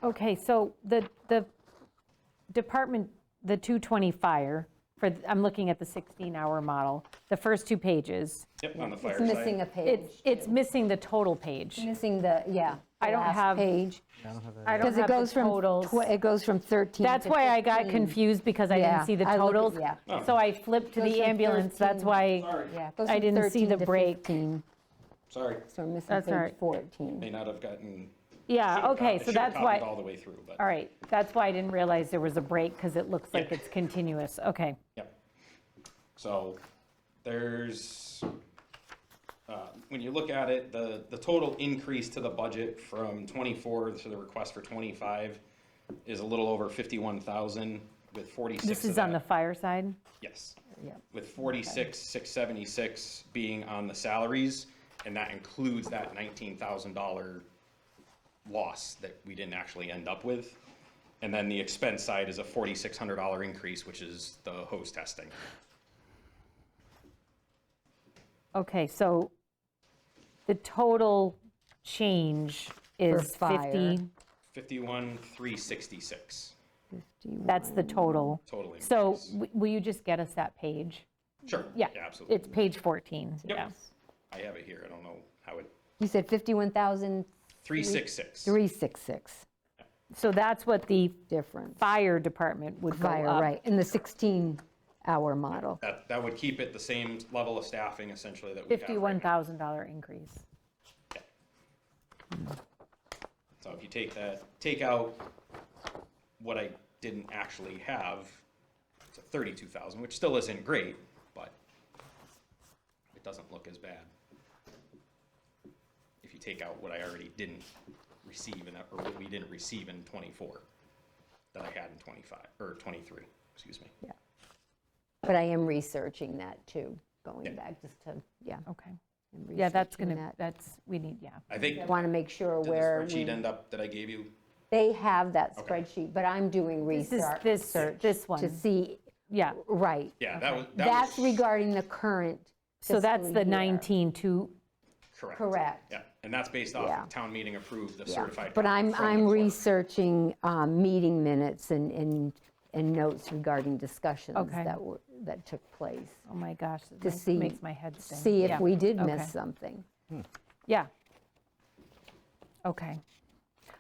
Okay, so the department, the 220 fire, I'm looking at the 16-hour model, the first 2 pages, Yep, on the fire It's side. missing a page. it's missing the total page. Missing the, yeah. I don't last have- page. I don't Because it have goes the from, totals. it goes from 13 That's to why I got 15. confused, because I Yeah, didn't see the I looked at- totals. yeah. So I flipped to Goes the from ambulance, that's 13. why Yeah, it goes I from didn't see 13 the to break. 15, Sorry, so we're missing That's all page right. 14. may not have gotten. Yeah, should've okay, cop- so should've that's copied why, all the way through, but. all right, that's why I didn't realize there was a break, because it looks like Yeah. it's continuous, okay. Yep. So there's, when you look at it, the total increase to the budget from '24 to the request for '25 is a little over 51,000 with 46 This of is on the that- fire side? Yes. Yep. With 46,676 being on the salaries, and that includes that $19,000 loss that we didn't actually end up with. And then the expense side is a $4,600 increase, which is the hose testing. Okay, so the total change is fire. 50, 51,366 that's the total. total increase. So will you just get us that page? Sure. Yeah, Absolutely. it's page 14, Yep. yeah. I have it here. I don't know how it, You said 366. 51,366 So that's what the difference. fire department would go Fire, up. right, in the 16-hour model. That would keep it the same level of staffing essentially that we have right now. $51,000 increase. So if you take out what I didn't actually have, it's a 32,000, which still isn't great, but it doesn't look as bad. If you take out what I already didn't receive or what we didn't receive in '24 that I had in '25, or '23, excuse me. Yeah. But I am researching that too, going Yeah. back just to, yeah. Okay. I'm Yeah, that's researching gonna, that. we need, yeah. I think, Want to make sure did the where spreadsheet we, end up that I gave you? they have that Okay. spreadsheet, but I'm doing This is research. this To one, see, yeah. right. Yeah, that was. That's regarding the current So that's fiscal the year. 19,2, Correct. Correct. Yeah, and that's based off Yeah. of town meeting approved, the Yeah. certified. But copy I'm from the clerk. researching meeting minutes and notes regarding discussions Okay. that took place. oh my gosh, To it see- makes my head spin. See Yeah. if we did Okay. miss something. Yeah. Okay.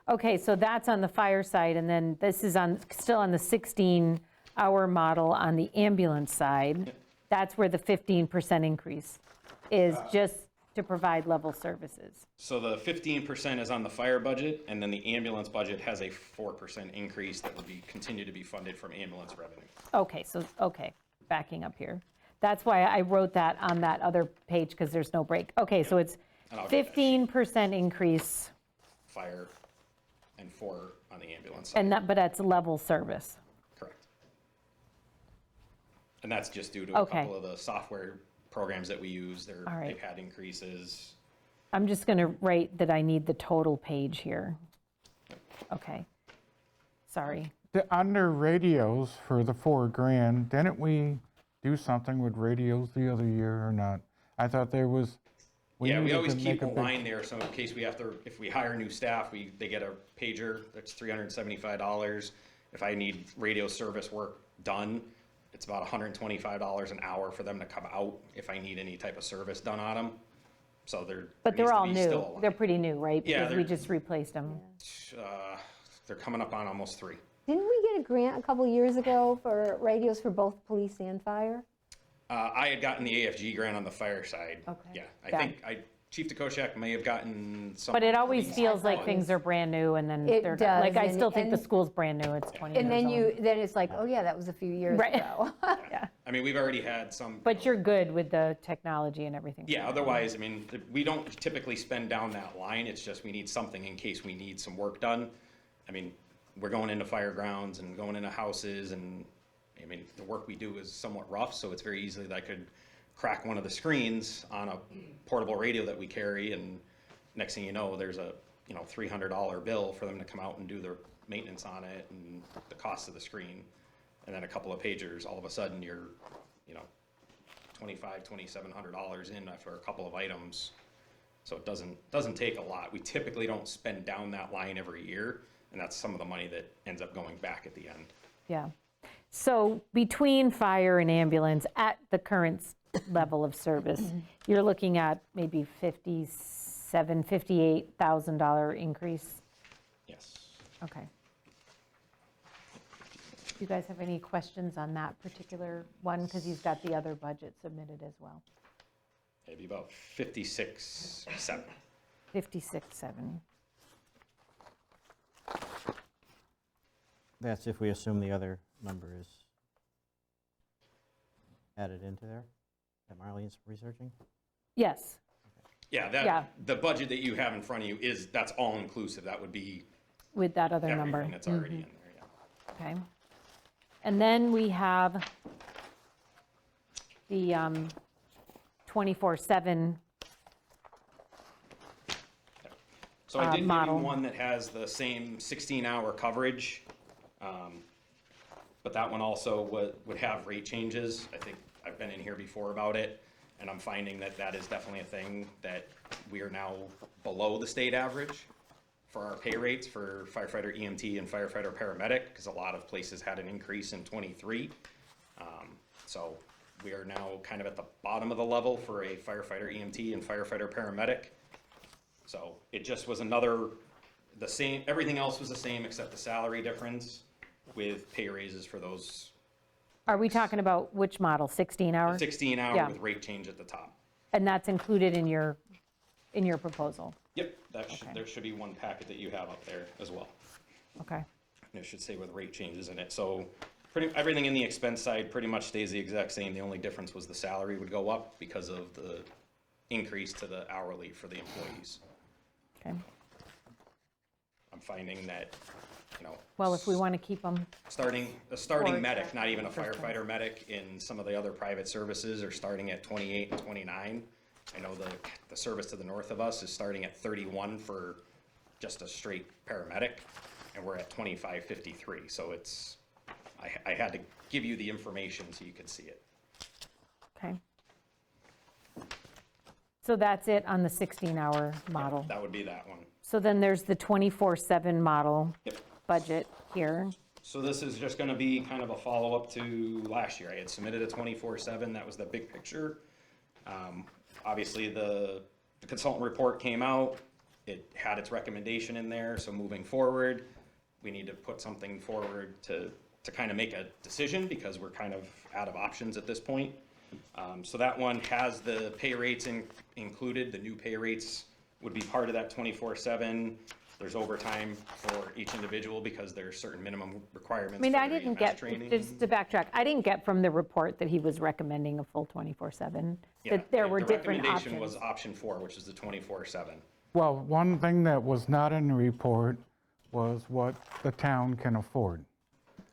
Okay, so that's on the fire side, and then this is still on the 16-hour model on the ambulance side. That's where the 15% increase is, just to provide level services. So the 15% is on the fire budget, and then the ambulance budget has a 4% increase that would continue to be funded from ambulance revenue. Okay, backing up here. That's why I wrote that on that other page, because there's no break. Okay, so it's And I'll get that sheet. 15% increase, Fire and 4 on the ambulance side. And that, but that's level service. Correct. And that's just due to a Okay. couple of the software programs that we use. All right. They've had increases. I'm just going to write that I need the total page here. Okay. Sorry. Under radios for the $4,000, didn't we do something with radios the other year or not? I thought there was. Yeah, we needed always to keep make a big- line there, so in case we have to, if we hire new staff, they get a pager, that's $375. If I need radio service work done, it's about $125 an hour for them to come out if I need any type of service done on them. So But they're all new. They're pretty new, right? Yeah, Because we they're- just replaced them. They're coming up on almost 3. Didn't we get a grant a couple years ago for radios for both police and fire? I had gotten the AFG grant on the fire side. Okay. Yeah, I Yeah. think Chief DeKoschak may have gotten some. But it always police feels like funds. things are brand new and then It they're, does, like, I and- still think the and- school's brand new. It's 20 years And then old. then it's like, oh yeah, that was a few years Right. ago. Yeah. I mean, we've already had some. But you're good with the technology and everything. Yeah, otherwise, I mean, we don't typically spend down that line, it's just we need something in case we need some work done. I mean, we're going into fire grounds and going into houses, and, I mean, the work we do is somewhat rough, so it's very easily that I could crack one of the screens on a portable radio that we carry, and next thing you know, there's a, $300 bill for them to come out and do their maintenance on it, and the cost of the screen, and then a couple of pagers, all of a sudden you're, $2,700 in after a couple of items. So it doesn't take a lot. We typically don't spend down that line every year, and that's some of the money that ends up going back at the end. Yeah. So between fire and ambulance, at the current level of service, you're looking at maybe $58,000 increase? Yes. Okay. Do you guys have any questions on that particular one? Because you've got the other budget submitted as well. It'd be about 56.7. 56.7. That's if we assume the other number is added into there, that Marlene's researching? Yes. Yeah, Yeah. the budget that you have in front of you that's all inclusive. That would be With that other number. everything that's already in there, yeah. Okay. And then we have the 24/7, So I did give you model. one that has the same 16-hour coverage, but that one also would have rate changes. I think I've been in here before about it, and I'm finding that is definitely a thing that we are now below the state average for our pay rates for firefighter EMT and firefighter paramedic, because a lot of places had an increase in '23. So we are now kind of at the bottom of the level for a firefighter EMT and firefighter paramedic. So it just was the same, everything else was the same except the salary difference with pay raises for those are we talking about which model, 16 hour? 16 hour Yeah. with rate change at the top. And that's included in your proposal? Yep, there should be one packet that you have up there as well. Okay. And it should say with rate changes in it. So everything in the expense side pretty much stays the exact same. The only difference was the salary would go up because of the increase to the hourly for the employees. Okay. I'm finding that, Well, if we want to keep them, a starting Or- medic, not even a First class. firefighter medic in some of the other private services are starting at 28 and 29. I know the service to the north of us is starting at 31 for just a straight paramedic, and we're at 25.53. So I had to give you the information so you could see it. okay. So that's it on the 16-hour model. That would be that one. So then there's the 24/7 model Yep. budget here. So this is just gonna be kind of a follow-up to last year. I had submitted a 24/7, that was the big picture. Obviously, the consultant report came out, it had its recommendation in there, so moving forward, we need to put something forward to kind of make a decision, because we're kind of out of options at this point. So that one has the pay rates included, the new pay rates would be part of that 24/7. There's overtime for each individual because there's certain minimum requirements. I mean, for I their didn't EMS get, training. just to backtrack, I didn't get from the report that he was recommending a full 24/7, Yeah, that there were different The recommendation was options. option 4, which is the 24/7. Well, one thing that was not in the report was what the town can afford.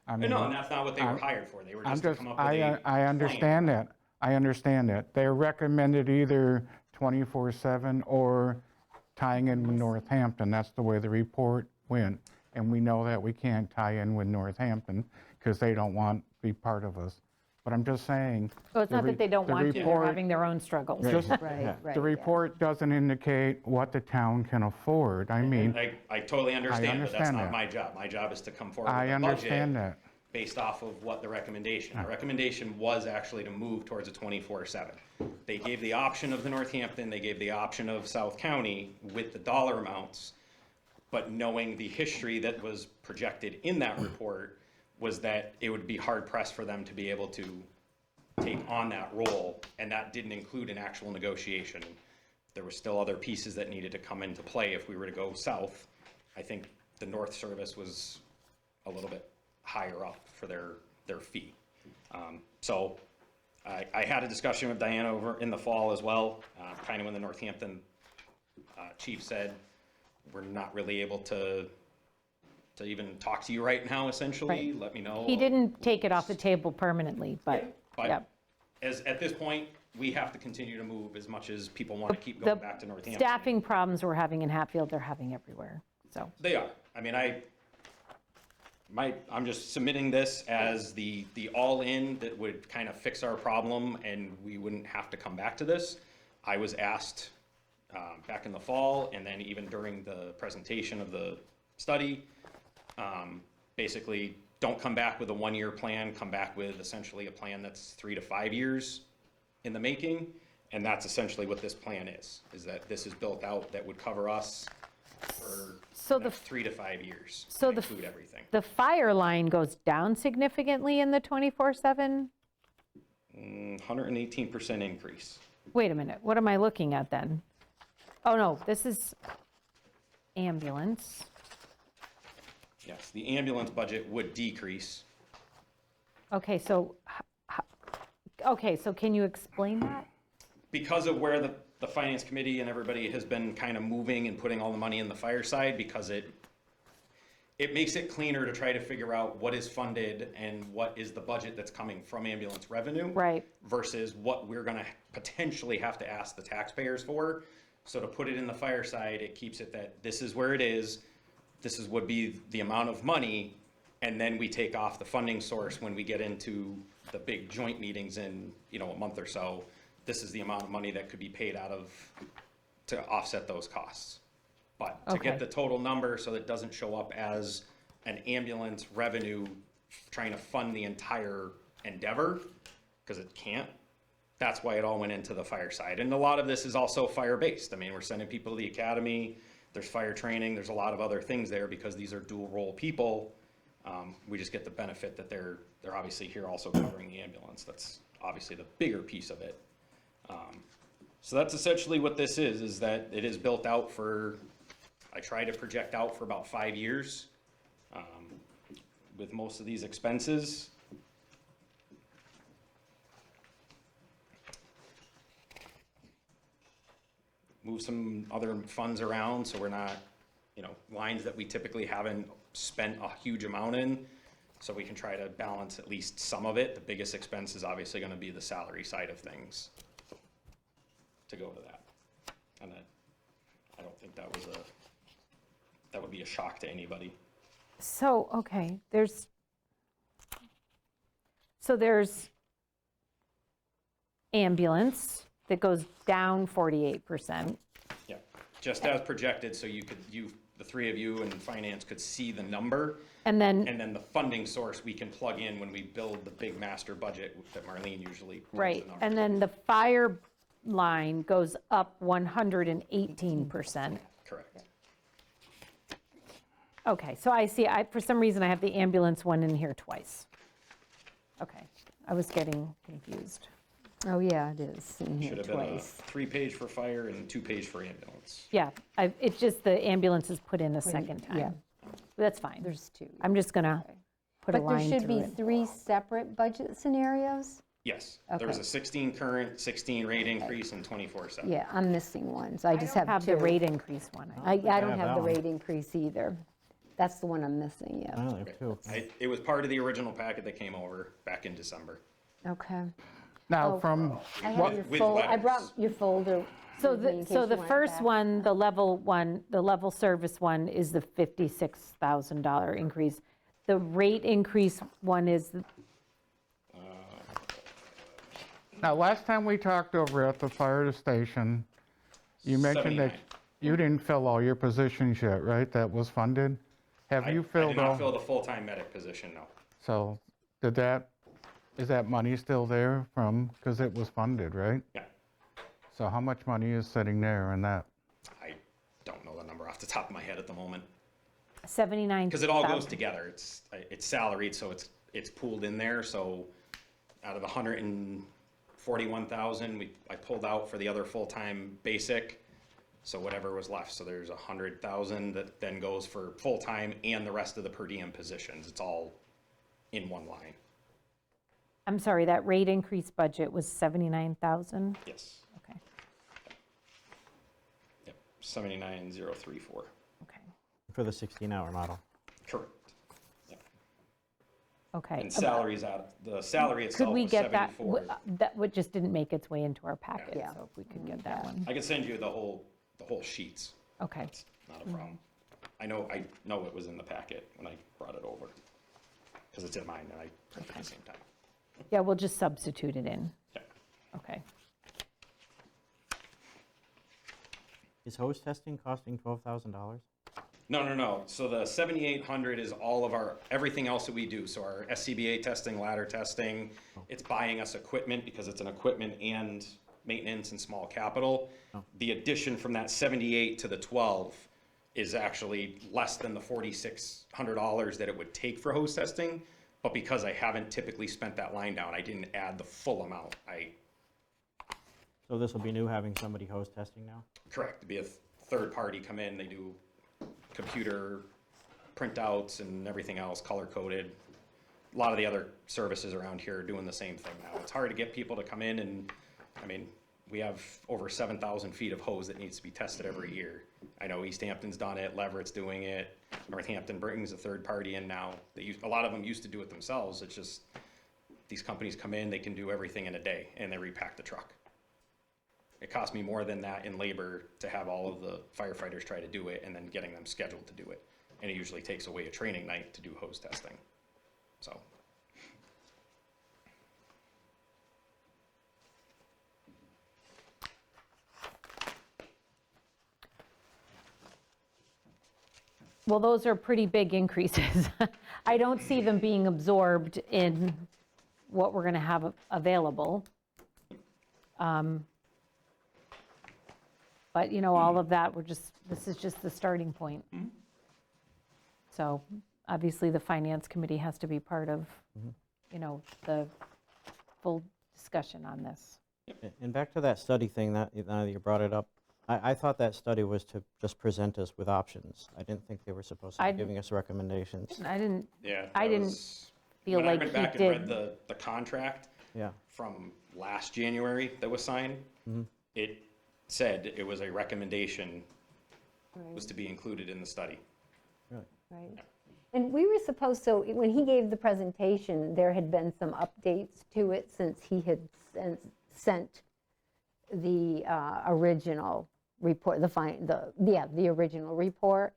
I mean, No, and that's not what they were hired for. They were I'm just to just, come up with a I understand that. I understand that. They're recommended either 24/7 or tying in with Northampton. That's the way the report went. And we know that we can't tie in with Northampton because they don't want to be part of us. But I'm just saying. So it's not that they don't the want to, they're report- having their own struggles. Just- Right, right. The report doesn't indicate what the town can afford. I mean, I totally understand, but that's understand not that. my job. My job is to come forward I with a understand budget that. based off of what the recommendation. The recommendation was actually to move towards a 24/7. They gave the option of the Northampton, they gave the option of South County with the dollar amounts, but knowing the history that was projected in that report was that it would be hard pressed for them to be able to take on that role, and that didn't include an actual negotiation. There were still other pieces that needed to come into play if we were to go south. I think the North Service was a little bit higher up for their fee. So I had a discussion with Diana over in the fall as well, kind of when the Northampton chief said, we're not really able to even talk to you right now, essentially, Right. let me know. He didn't take it off the table permanently, but, But yeah. at this point, we have to continue to move as much as people want to keep going back to Northampton. Staffing problems we're having in Hatfield, they're having everywhere, so. They are. I mean, I'm just submitting this as the all-in that would kind of fix our problem and we wouldn't have to come back to this. I was asked back in the fall and then even during the presentation of the study, basically, don't come back with a one-year plan, come back with essentially a plan that's 3 to 5 years in the making. And that's essentially what this plan is that this is built out that would cover us for So the the- next 3 to 5 years. So and the include everything. The fire line goes down significantly in the 24/7? 118% increase. Wait a minute, what am I looking at then? Oh, no, this is ambulance. Yes, the ambulance budget would decrease. Okay, so, okay, so can you explain that? Because of where the finance committee and everybody has been kind of moving and putting all the money in the fire side, because it makes it cleaner to try to figure out what is funded and what is the budget that's coming from ambulance revenue. Right. Versus what we're gonna potentially have to ask the taxpayers for. So to put it in the fire side, it keeps it that this is where it is, would be the amount of money, and then we take off the funding source when we get into the big joint meetings in, a month or so. This is the amount of money that could be paid out of, to offset those costs. But to get Okay. the total number so that it doesn't show up as an ambulance revenue trying to fund the entire endeavor, because it can't, that's why it all went into the fire side. And a lot of this is also fire-based. I mean, we're sending people to the academy, there's fire training, there's a lot of other things there because these are dual role people. We just get the benefit that they're obviously here also covering the ambulance. That's obviously the bigger piece of it. So that's essentially what this is that it is built out for, I try to project out for about 5 years with most of these expenses. Move some other funds around so we're not, lines that we typically haven't spent a huge amount in. So we can try to balance at least some of it. The biggest expense is obviously going to be the salary side of things to go to that. And I don't think that would be a shock to anybody. So, okay, there's ambulance that goes down 48%. Yeah, just as projected, so the three of you in finance could see the number. And then, And then the funding source we can plug in when we build the big master budget that Marlene usually runs the right, numbers. and then the fire line goes up 118%. Correct. Okay, so I see, for some reason I have the ambulance one in here twice. Okay, I was getting confused. Oh, yeah, it is in here Should have been a twice. 3-page for fire and 2-page for ambulance. Yeah, it's just the ambulance is put in a second Yeah, time. That's fine. there's two. I'm just gonna put a But there line should through be it. 3 separate budget scenarios? Yes, there was Okay. a 16 current, 16 rate increase, and 24/7. Yeah, I'm missing one, so I just have Have two. the rate increase one. I don't have have that the one. rate increase either. That's the one I'm missing, yeah. Oh, there too. It was part of the original packet that came over back in December. Okay. Now, Oh, from, I have your With folder, I letters. brought your folder. So with me in case the you want it first back. one, the level service one is the $56,000 increase. The rate increase one is, now, last time we talked over at the fire station, you mentioned that 79. you didn't fill all your positions yet, right? That was funded? Have you I filled did not all? fill the full-time medic position, no. So is that money still there from, because it was funded, right? Yeah, So how much money is sitting there in that? I don't know the number off the top of my head at the moment. 79,000. Because it all goes together. It's salaried, so it's pooled in there. So out of the 141,000, I pulled out for the other full-time basic. So whatever was left. So there's 100,000 that then goes for full-time and the rest of the per diem positions. It's all in one line. I'm sorry, that rate increase budget was 79,000? Yes. Okay, Yep. 79,034. okay, For the 16-hour model. Correct. Yep. okay. And salaries the salary Could itself we was get that? 74. That would just didn't make its way into our packet, Yeah. so if we could get that one. I can send you the whole sheets. Okay, It's not a problem. I know it was in the packet when I brought it over. Because it's in mine and I printed at the same time. yeah, we'll just substitute it in. Yeah. Okay. Is hose testing costing $12,000? No. So the 7,800 is all of everything else that we do. So our SCBA testing, ladder testing, it's buying us equipment because it's an equipment and maintenance and small capital. The addition from that 78 to the 12 is actually less than the $4,600 that it would take for hose testing. But because I haven't typically spent that line down, I didn't add the full amount. So this will be new, having somebody hose testing now? Correct, to be a third party come in, they do computer printouts and everything else, color coded. A lot of the other services around here are doing the same thing now. It's hard to get people to come in and, I mean, we have over 7,000 feet of hose that needs to be tested every year. I know East Hampton's done it, Leverett's doing it, Northampton brings a third party in now. A lot of them used to do it themselves, it's just, these companies come in, they can do everything in a day, and they repack the truck. It cost me more than that in labor to have all of the firefighters try to do it and then getting them scheduled to do it. And it usually takes away a training night to do hose testing, so. Well, those are pretty big increases. I don't see them being absorbed in what we're going to have available. But, all of that, this is just the starting point. So obviously, the Finance Committee has to be part of, the full discussion on this. And back to that study thing, now that you brought it up, I thought that study was to just present us with options. I didn't think they were supposed to be giving us recommendations. I didn't Yeah. I that didn't was- feel when I like went he back did. and read the contract Yeah. from last January that was signed, it said it was a recommendation was to be included in the study. Right. And we were supposed to, when he gave the presentation, there had been some updates to it since he had sent the original report, the original report.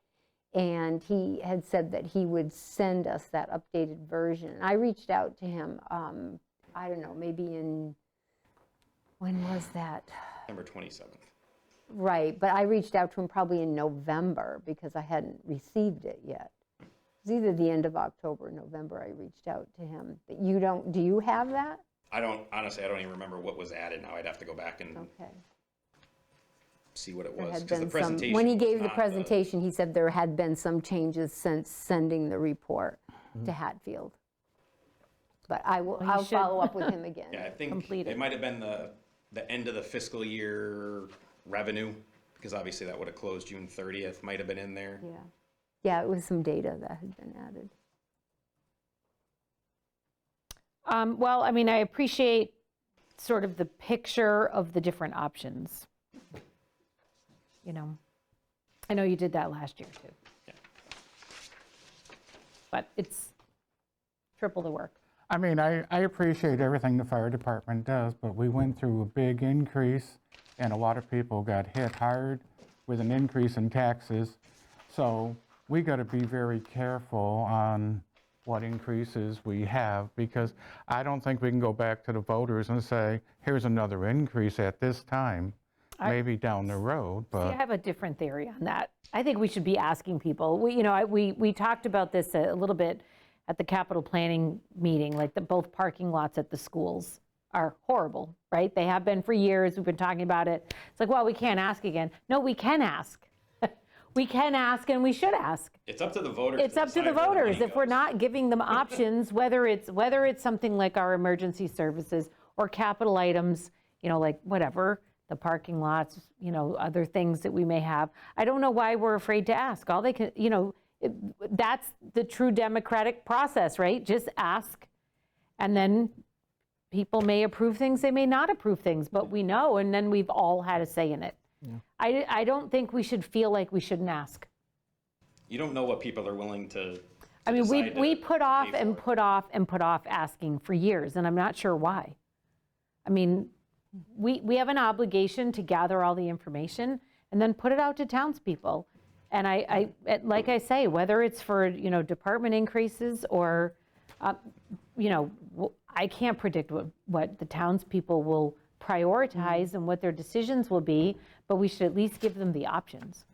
And he had said that he would send us that updated version. I reached out to him, I don't know, maybe when was that? September 27th. Right, but I reached out to him probably in November because I hadn't received it yet. It was either the end of October or November I reached out to him. But do you have that? Honestly, I don't even remember what was added now. I'd have to go back and Okay. see what it There was. had 'Cause the been some, presentation when he was gave the not presentation, he said there had been some changes since sending the report to Hatfield. But I'll should- follow up with him again. Yeah, I think Complete it. it might have been the end of the fiscal year revenue, because obviously that would have closed June 30th, might have been in there. Yeah. Yeah, it was some data that had been added. Well, I mean, I appreciate sort of the picture of the different options. I know you did that last year, too. but it's triple the work. I mean, I appreciate everything the fire department does, but we went through a big increase, and a lot of people got hit hard with an increase in taxes. So we got to be very careful on what increases we have, because I don't think we can go back to the voters and say, here's another increase at this time, maybe down the road, See, I but have a different theory on that. I think we should be asking people. We talked about this a little bit at the capital planning meeting, like both parking lots at the schools are horrible, right? They have been for years. We've been talking about it. It's like, well, we can't ask again. No, we can ask. We can ask and we should ask. It's up to the voters. It's up to the decide where voters. money If we're goes. not giving them options, whether it's something like our emergency services or capital items, like whatever, the parking lots, other things that we may have. I don't know why we're afraid to ask. All they can, that's the true democratic process, right? Just ask. And then people may approve things, they may not approve things, but we know, and then we've all had a say in it. I don't think we should feel like we shouldn't ask. You don't know what people are willing to I mean, decide we to put off pay and for. put off and put off asking for years, and I'm not sure why. I mean, we have an obligation to gather all the information and then put it out to townspeople. And like I say, whether it's for, department increases or, I can't predict what the townspeople will prioritize and what their decisions will be, but we should at least give them the options.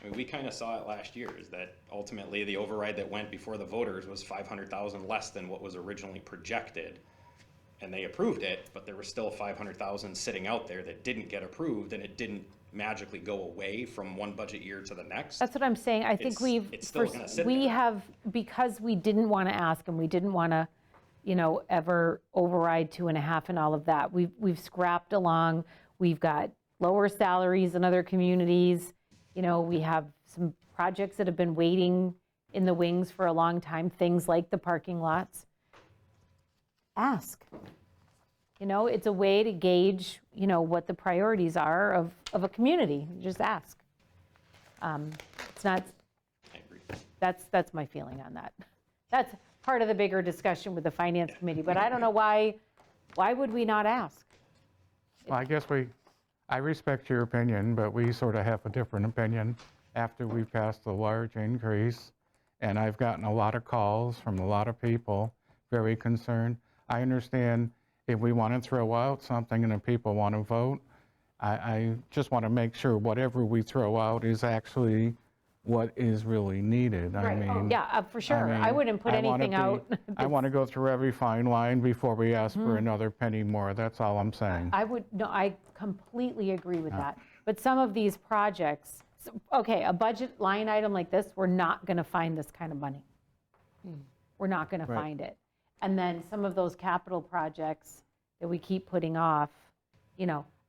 I mean, we kind of saw it last year, is that ultimately the override that went before the voters was 500,000 less than what was originally projected. And they approved it, but there was still 500,000 sitting out there that didn't get approved, and it didn't magically go away from one budget year to the next. That's what I'm saying. I think It's still gonna sit we there. have, because we didn't want to ask and we didn't want to, ever override 2.5 and all of that. We've scrapped along. We've got lower salaries in other communities. We have some projects that have been waiting in the wings for a long time, things like the parking lots. Ask. It's a way to gauge, what the priorities are of a community. Just ask. It's not, I agree. that's my feeling on that. That's part of the bigger discussion with the finance committee, but I don't know why would we not ask? well, I guess I respect your opinion, but we sort of have a different opinion after we passed the large increase. And I've gotten a lot of calls from a lot of people, very concerned. I understand if we want to throw out something and if people want to vote, I just want to make sure whatever we throw out is actually what is really needed. I mean, Yeah, for sure. I mean, wouldn't put I wanna anything out. I want to go through every fine line before we ask for another penny more. That's all I'm saying. I completely agree with that. But some of these projects, okay, a budget line item like this, we're not going to find this kind of money. We're not going to find it. And then some of those capital projects that we keep putting off,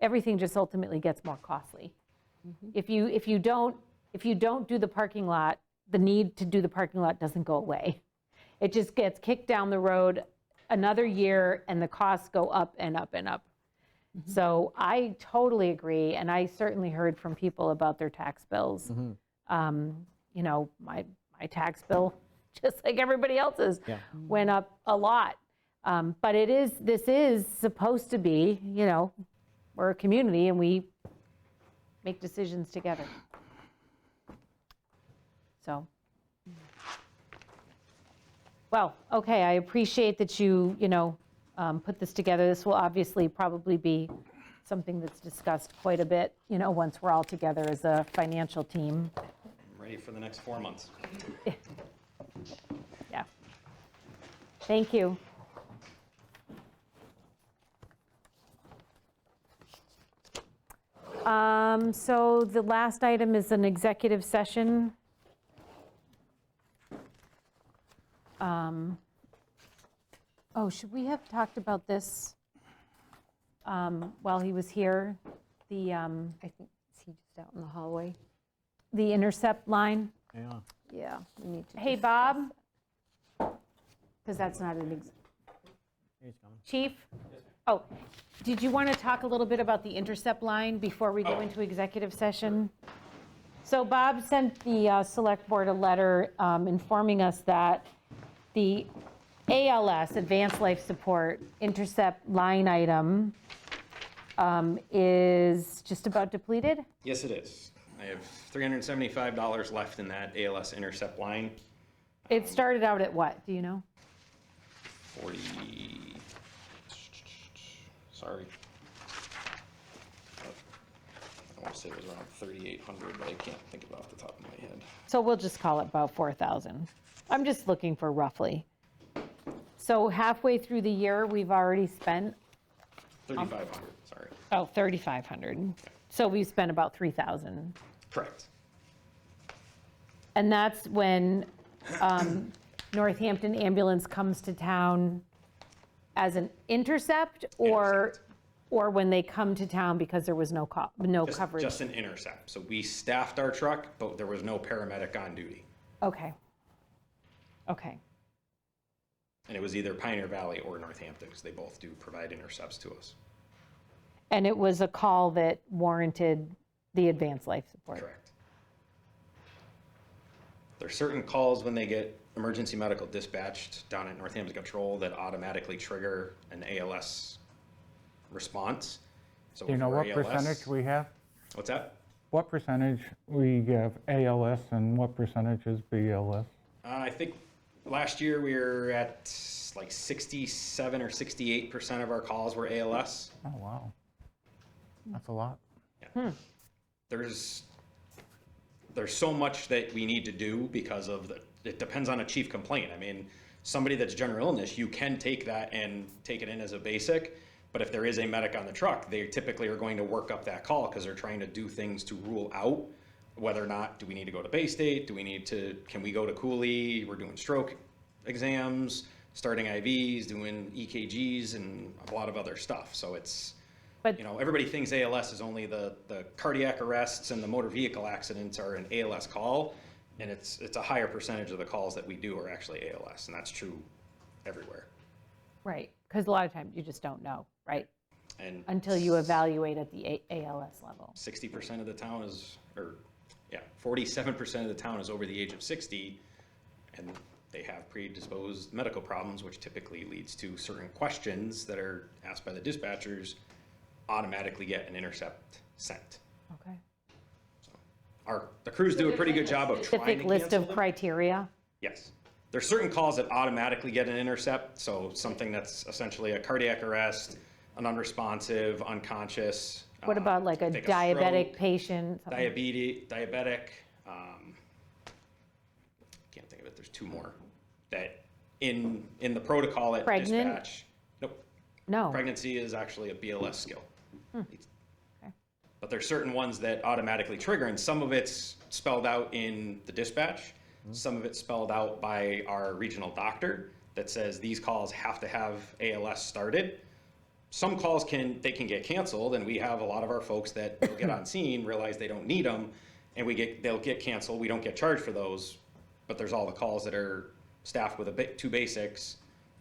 everything just ultimately gets more costly. If you don't do the parking lot, the need to do the parking lot doesn't go away. It just gets kicked down the road another year and the costs go up and up and up. So I totally agree, and I certainly heard from people about their tax bills. My tax bill, just like everybody else's, went up a lot. But this is supposed to be, we're a community and we make decisions together. So, well, okay, I appreciate that you, put this together. This will obviously probably be something that's discussed quite a bit, once we're all together as a financial team. I'm ready for the next 4 months. Yeah. Thank you. So the last item is an executive session. Oh, should we have talked about this while he was here? The I think, is he just out in the hallway? the intercept line? Yeah. Yeah, we need to. Hey, Bob? Because that's not an, He's coming. Chief? Oh, did you want to talk a little bit about the intercept line before we go into executive session? So Bob sent the select board a letter informing us that The ALS, Advanced Life Support, intercept line item is just about depleted? Yes, it is. I have $375 left in that ALS intercept line. It started out at what, do you know? 40, sorry. I want to say it was around 3,800, but I can't think of it off the top of my head. So we'll just call it about 4,000. I'm just looking for roughly. So halfway through the year, we've already spent, 3,500, sorry. oh, 3,500. So we've spent about 3,000. Correct. And that's when Northampton Ambulance comes to town as an intercept, or when they come to town because there was no coverage? Just an intercept. So we staffed our truck, but there was no paramedic on duty. Okay. Okay. And it was either Pioneer Valley or Northampton, because they both do provide intercepts to us. And it was a call that warranted the advanced life support? Correct. There's certain calls when they get emergency medical dispatched down at Northampton Control that automatically trigger an ALS response. So Do you know for what ALS percentage we have? What's that? What percentage we have ALS and what percentage is BLS? I think last year we were at like 67 or 68% of our calls were ALS. Oh, wow. That's a lot. There's so much that we need to do because of it depends on a chief complaint. I mean, somebody that's general illness, you can take that and take it in as a basic, but if there is a medic on the truck, they typically are going to work up that call because they're trying to do things to rule out whether or not, do we need to go to Bay State? Can we go to Cooley? We're doing stroke exams, starting IVs, doing EKGs, and a lot of other stuff. So it's, But- everybody thinks ALS is only the cardiac arrests and the motor vehicle accidents are an ALS call, and it's a higher percentage of the calls that we do are actually ALS, and that's true everywhere. Right, because a lot of times you just don't know, right? And Until you evaluate at the ALS level. 60% of the town is, 47% of the town is over the age of 60, and they have predisposed medical problems, which typically leads to certain questions that are asked by the dispatchers, automatically get an intercept sent. Okay. The crews do a pretty good job of trying to Specific cancel list of them. criteria? Yes. There's certain calls that automatically get an intercept, so something that's essentially a cardiac arrest, an unresponsive, unconscious. What about like a think diabetic stroke, patient? something? diabetic, can't think of it, there's two more, that in the protocol at Pregnant? dispatch. Nope, No. pregnancy is actually a BLS skill. Okay. But there's certain ones that automatically trigger, and some of it's spelled out in the dispatch. Some of it's spelled out by our regional doctor that says these calls have to have ALS started. Some calls can get canceled, and we have a lot of our folks that will get on scene, realize they don't need them, and they'll get canceled. We don't get charged for those, but there's all the calls that are staffed with two basics.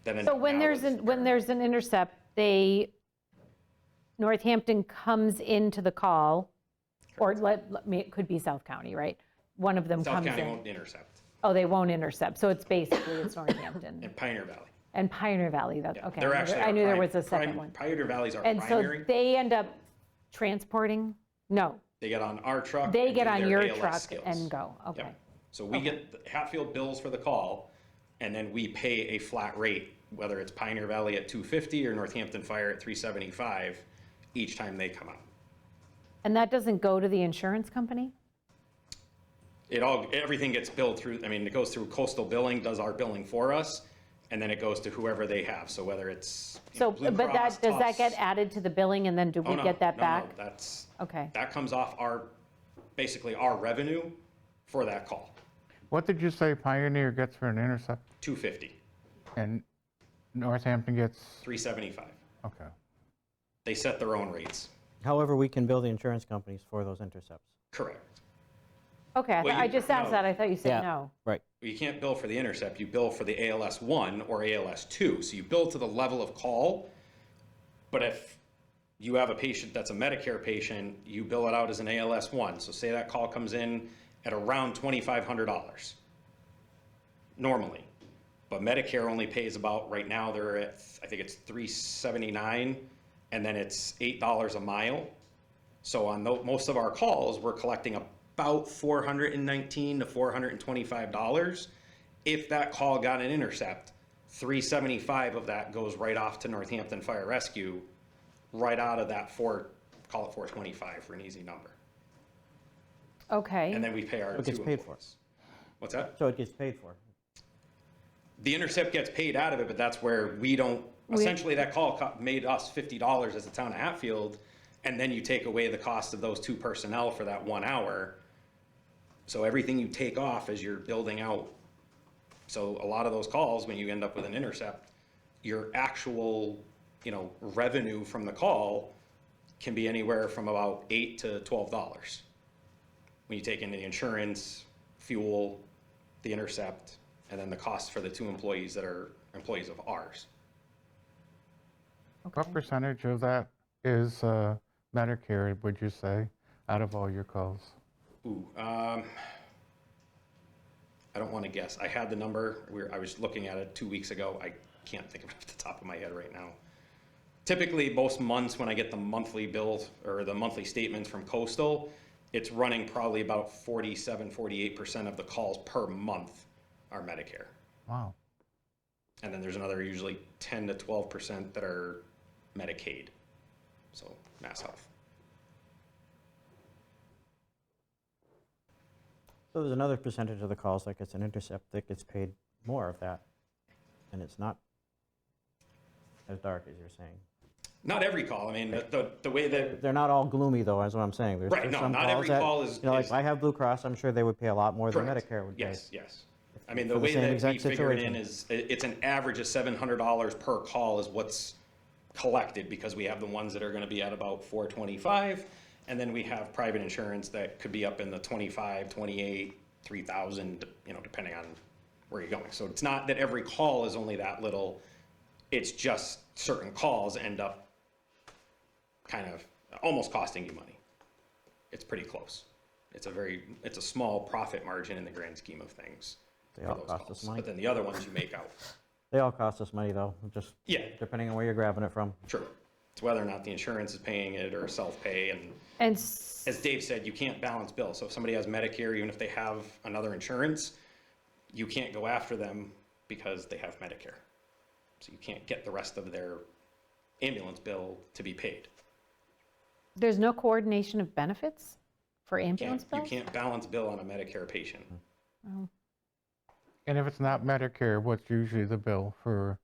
So when there's an intercept, Northampton comes into the call, or it could be South County, right? One of them South comes County in. won't intercept, Oh, they won't intercept, so it's Northampton. and Pioneer Valley. And Pioneer Valley, Yeah, okay. they're actually I our knew there prim- was a second prim- one. Pioneer Valley's our And so primary. they end up transporting? No, They get on our truck. they and get do on their your ALS truck skills. and go, okay. Yep. So we get the Hatfield bills for the call, and then we pay a flat rate, whether it's Pioneer Valley at $250 or Northampton Fire at $375 each time they come out. And that doesn't go to the insurance company? Everything gets billed through, it goes through Coastal Billing, does our billing for us, and then it goes to whoever they have. So whether it's So, Blue but Cross, does that Tufts- get added to the billing, and then do Oh, we no, get that no, back? No, that's, Okay. that comes off basically our revenue for that call, What did you say Pioneer gets for an intercept $250, and Northampton gets? $375. Okay. They set their own rates. However, we can bill the insurance companies for those intercepts. Correct. Okay, Well, I you- just asked no. that, I thought you said Yeah. no. Right. You can't bill for the intercept, you bill for the ALS 1 or ALS 2. So you bill to the level of call, but if you have a patient that's a Medicare patient, you bill it out as an ALS 1. So say that call comes in at around $2,500 normally. But Medicare only pays about, right now, they're at, I think it's $3.79, and then it's $8 a mile. So on most of our calls, we're collecting about $419 to $425. If that call got an intercept, $375 of that goes right off to Northampton Fire Rescue, right out of that call it $425 for an easy number. Okay. And then we pay our It gets two paid for. employees. What's that? So it gets paid for. The intercept gets paid out of it, but that's where we don't, essentially that call made us $50 as the town of Hatfield, and then you take away the cost of those 2 personnel for that 1 hour. So everything you take off as you're building out. So a lot of those calls, when you end up with an intercept, your actual, revenue from the call can be anywhere from about $8 to $12. When you take into the insurance, fuel, the intercept, and then the cost for the 2 employees that are employees of ours. What percentage of that is Medicare, would you say, out of all your calls? Ooh, I don't want to guess. I had the number. I was looking at it 2 weeks ago. I can't think of it off the top of my head right now. Typically, most months when I get the monthly bill or the monthly statements from Coastal, it's running probably about 47, 48% of the calls per month are Medicare. Wow. And then there's another usually 10 to 12% that are Medicaid, so Mass Health. So there's another percentage of the calls, like it's an intercept, that gets paid more of that. And it's not as dark as you're saying. Not every call. I mean, the way that They're not all gloomy, though, is what I'm saying. Right, no, some not calls every that, call is- like, is- if I have Blue Cross, I'm sure they would pay a lot more than correct. Medicare would pay. Yes, yes. I mean, For the the way same that we exact figure it in situation. is, it's an average of $700 per call is what's collected, because we have the ones that are gonna be at about $425, and then we have private insurance that could be up in the 25, 28, 3,000, depending on where you're going. So it's not that every call is only that little, it's just certain calls end up kind of almost costing you money. It's pretty close. It's a small profit margin in the grand scheme of things. They for all those cost calls. us money. But then the other ones you make out. They all cost us money, though, just Yeah, depending on where you're grabbing it from. sure. It's whether or not the insurance is paying it or self-pay. And And as Dave said, you can't balance bills. So if somebody has Medicare, even if they have another insurance, you can't go after them because they have Medicare. So you can't get the rest of their ambulance bill to be paid. there's no coordination of benefits for ambulance You bills? can't balance bill on a Medicare patient. And if it's not Medicare, what's usually the bill for?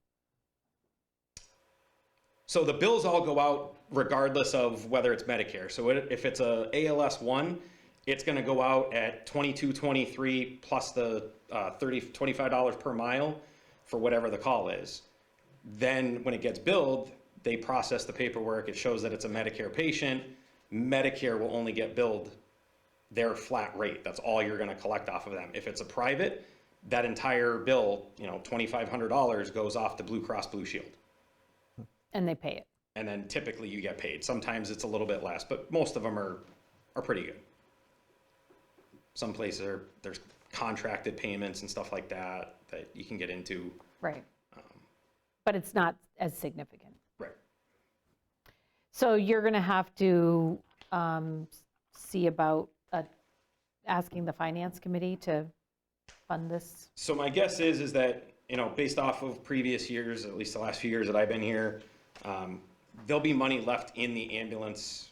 So the bills all go out regardless of whether it's Medicare. So if it's a ALS 1, it's going to go out at $22.23 plus the $25 per mile for whatever the call is. Then when it gets billed, they process the paperwork. It shows that it's a Medicare patient. Medicare will only get billed their flat rate. That's all you're going to collect off of them. If it's a private, that entire bill, $2,500 goes off to Blue Cross Blue Shield. And they pay it. And then typically you get paid. Sometimes it's a little bit less, but most of them are pretty good. Some places there's contracted payments and stuff like that you can get into. Right. But it's not as significant. Right. So you're going to have to see about asking the finance committee to fund this? So my guess is that, based off of previous years, at least the last few years that I've been here, there'll be money left in the ambulance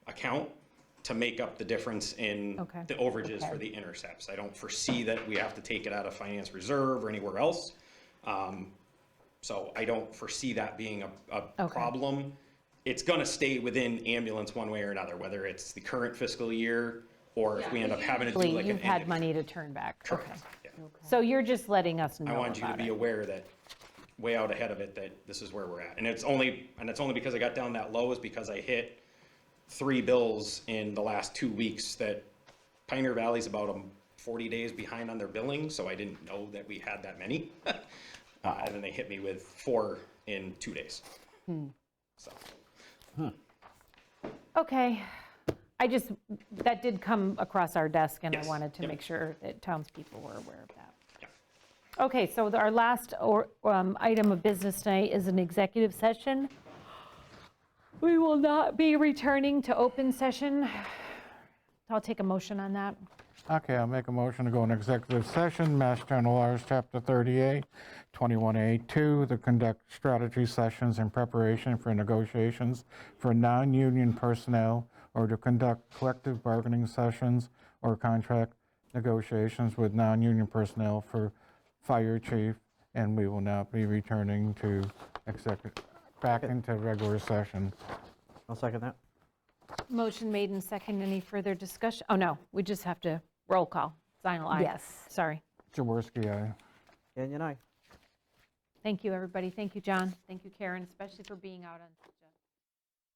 account to make up the difference in Okay. the overages for the intercepts. I don't foresee that we have to take it out of finance reserve or anywhere else. So I don't foresee that being a problem. It's gonna stay within ambulance one way or another, whether it's the current fiscal year or if we end up having to do like an You've had end. money to turn back. Correct. Okay. Yeah. So you're just letting us know I about wanted you to be it. aware that, way out ahead of it, that this is where we're at. And it's only because I got down that low is because I hit 3 bills in the last 2 weeks that Pioneer Valley's about 40 days behind on their billing, so I didn't know that we had that many. And then they hit me with 4 in 2 days. So, Okay. That did come across our desk, and I Yes. wanted to Yep. make sure that townspeople were aware of that. yeah. Okay, so our last item of business tonight is an executive session. We will not be returning to open session. I'll take a motion on that. Okay, I'll make a motion to go in executive session, Mass General Laws, Chapter 38, 21A2, to conduct strategy sessions in preparation for negotiations for non-union personnel, or to conduct collective bargaining sessions or contract negotiations with non-union personnel for fire chief, and we will not be returning to back into regular session. I'll second that. Motion made and second. Any further discussion? Oh, no, we just have to roll call. Szynal, aye. Yes. Sorry. Jaworski, aye. And you know. Thank you, everybody. Thank you, John. Thank you, Karen, especially for being out on such a